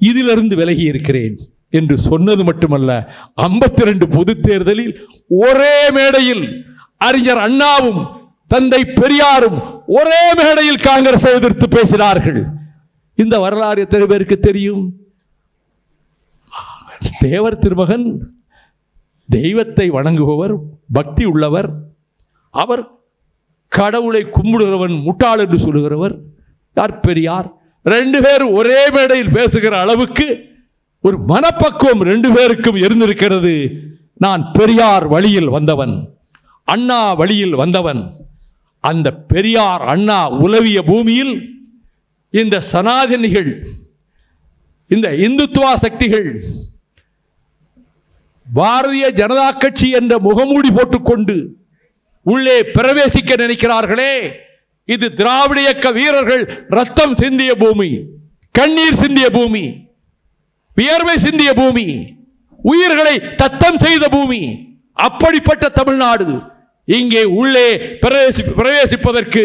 Speaker 1: இதிலிருந்து விலகி இருக்கிறேன் என்று சொன்னது மட்டுமல்ல, 52 பொது தேர்தலில் ஒரே மேடையில் அறிஞர் அண்ணாவும் தந்தை பெரியாரும் ஒரே மேடையில் காங்கிரஸை எதிர்த்து பேசினார்கள். இந்த வரலாறு எத்தனை பேருக்கு தெரியும்? தேவர் திருமகன் தெய்வத்தை வணங்குபவர், பக்தி உள்ளவர். அவர் கடவுளை கும்பிடுகிறவன் முட்டாள் என்று சொல்லுகிறவர். யார்? பெரியார். 2 பேர் ஒரே மேடையில் பேசுகிற அளவுக்கு ஒரு மனப்பக்குவம் 2 பேருக்கும் இருந்திருக்கிறது. நான் பெரியார் வழியில் வந்தவன், அண்ணா வழியில் வந்தவன். அந்த பெரியார் அண்ணா உலவிய பூமியில் இந்த சனாதனிகள், இந்த இந்துத்துவா சக்திகள் பாரதிய ஜனதா கட்சி என்ற முகமூடி போட்டுக்கொண்டு உள்ளே பிரவேசிக்க நினைக்கிறார்களே, இது திராவிட இயக்க வீரர்கள் ரத்தம் சிந்திய பூமி, கண்ணீர் சிந்திய பூமி, வியர்வை சிந்திய பூமி, உயிர்களை தத்தம் செய்த பூமி. அப்படிப்பட்ட தமிழ்நாடு இங்கே உள்ளே பிரவேசிப்பதற்கு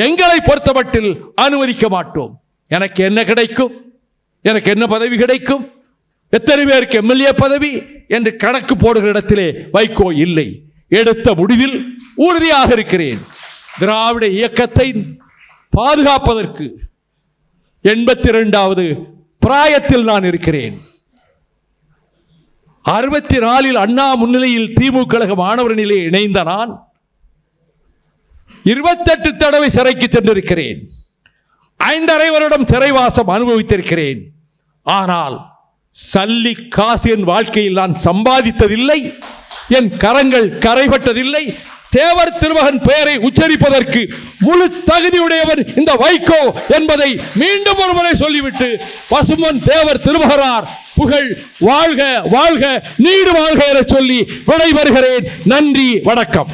Speaker 1: எங்களை பொறுத்தமட்டில் அனுமதிக்க மாட்டோம். எனக்கு என்ன கிடைக்கும்? எனக்கு என்ன பதவி கிடைக்கும்? எத்தனை பேருக்கு எம்எல்ஏ பதவி என்று கணக்கு போடுகிற இடத்திலே வைகோ இல்லை. எடுத்த முடிவில் உறுதியாக இருக்கிறேன். திராவிட இயக்கத்தை பாதுகாப்பதற்கு 82வது பிராயத்தில் நான் இருக்கிறேன். 64 அண்ணா முன்னிலையில் திமுக கழக மாணவரணியிலே இணைந்த நான் 28 தடவை சிறைக்கு சென்றிருக்கிறேன். 5.5 வருடம் சிறைவாசம் அனுபவித்திருக்கிறேன். ஆனால் சல்லி காசு என் வாழ்க்கையில் நான் சம்பாதித்ததில்லை, என் கரங்கள் கரைபட்டதில்லை. தேவர் திருமகன் பெயரை உச்சரிப்பதற்கு முழு தகுதியுடையவர் இந்த வைகோ என்பதை மீண்டும் ஒருமுறை சொல்லிவிட்டு பசுமன் தேவர் திருமகனார் புகழ் வாழ்க வாழ்க நீடு வாழ்க என சொல்லி விடைபெறுகிறேன். நன்றி, வணக்கம்.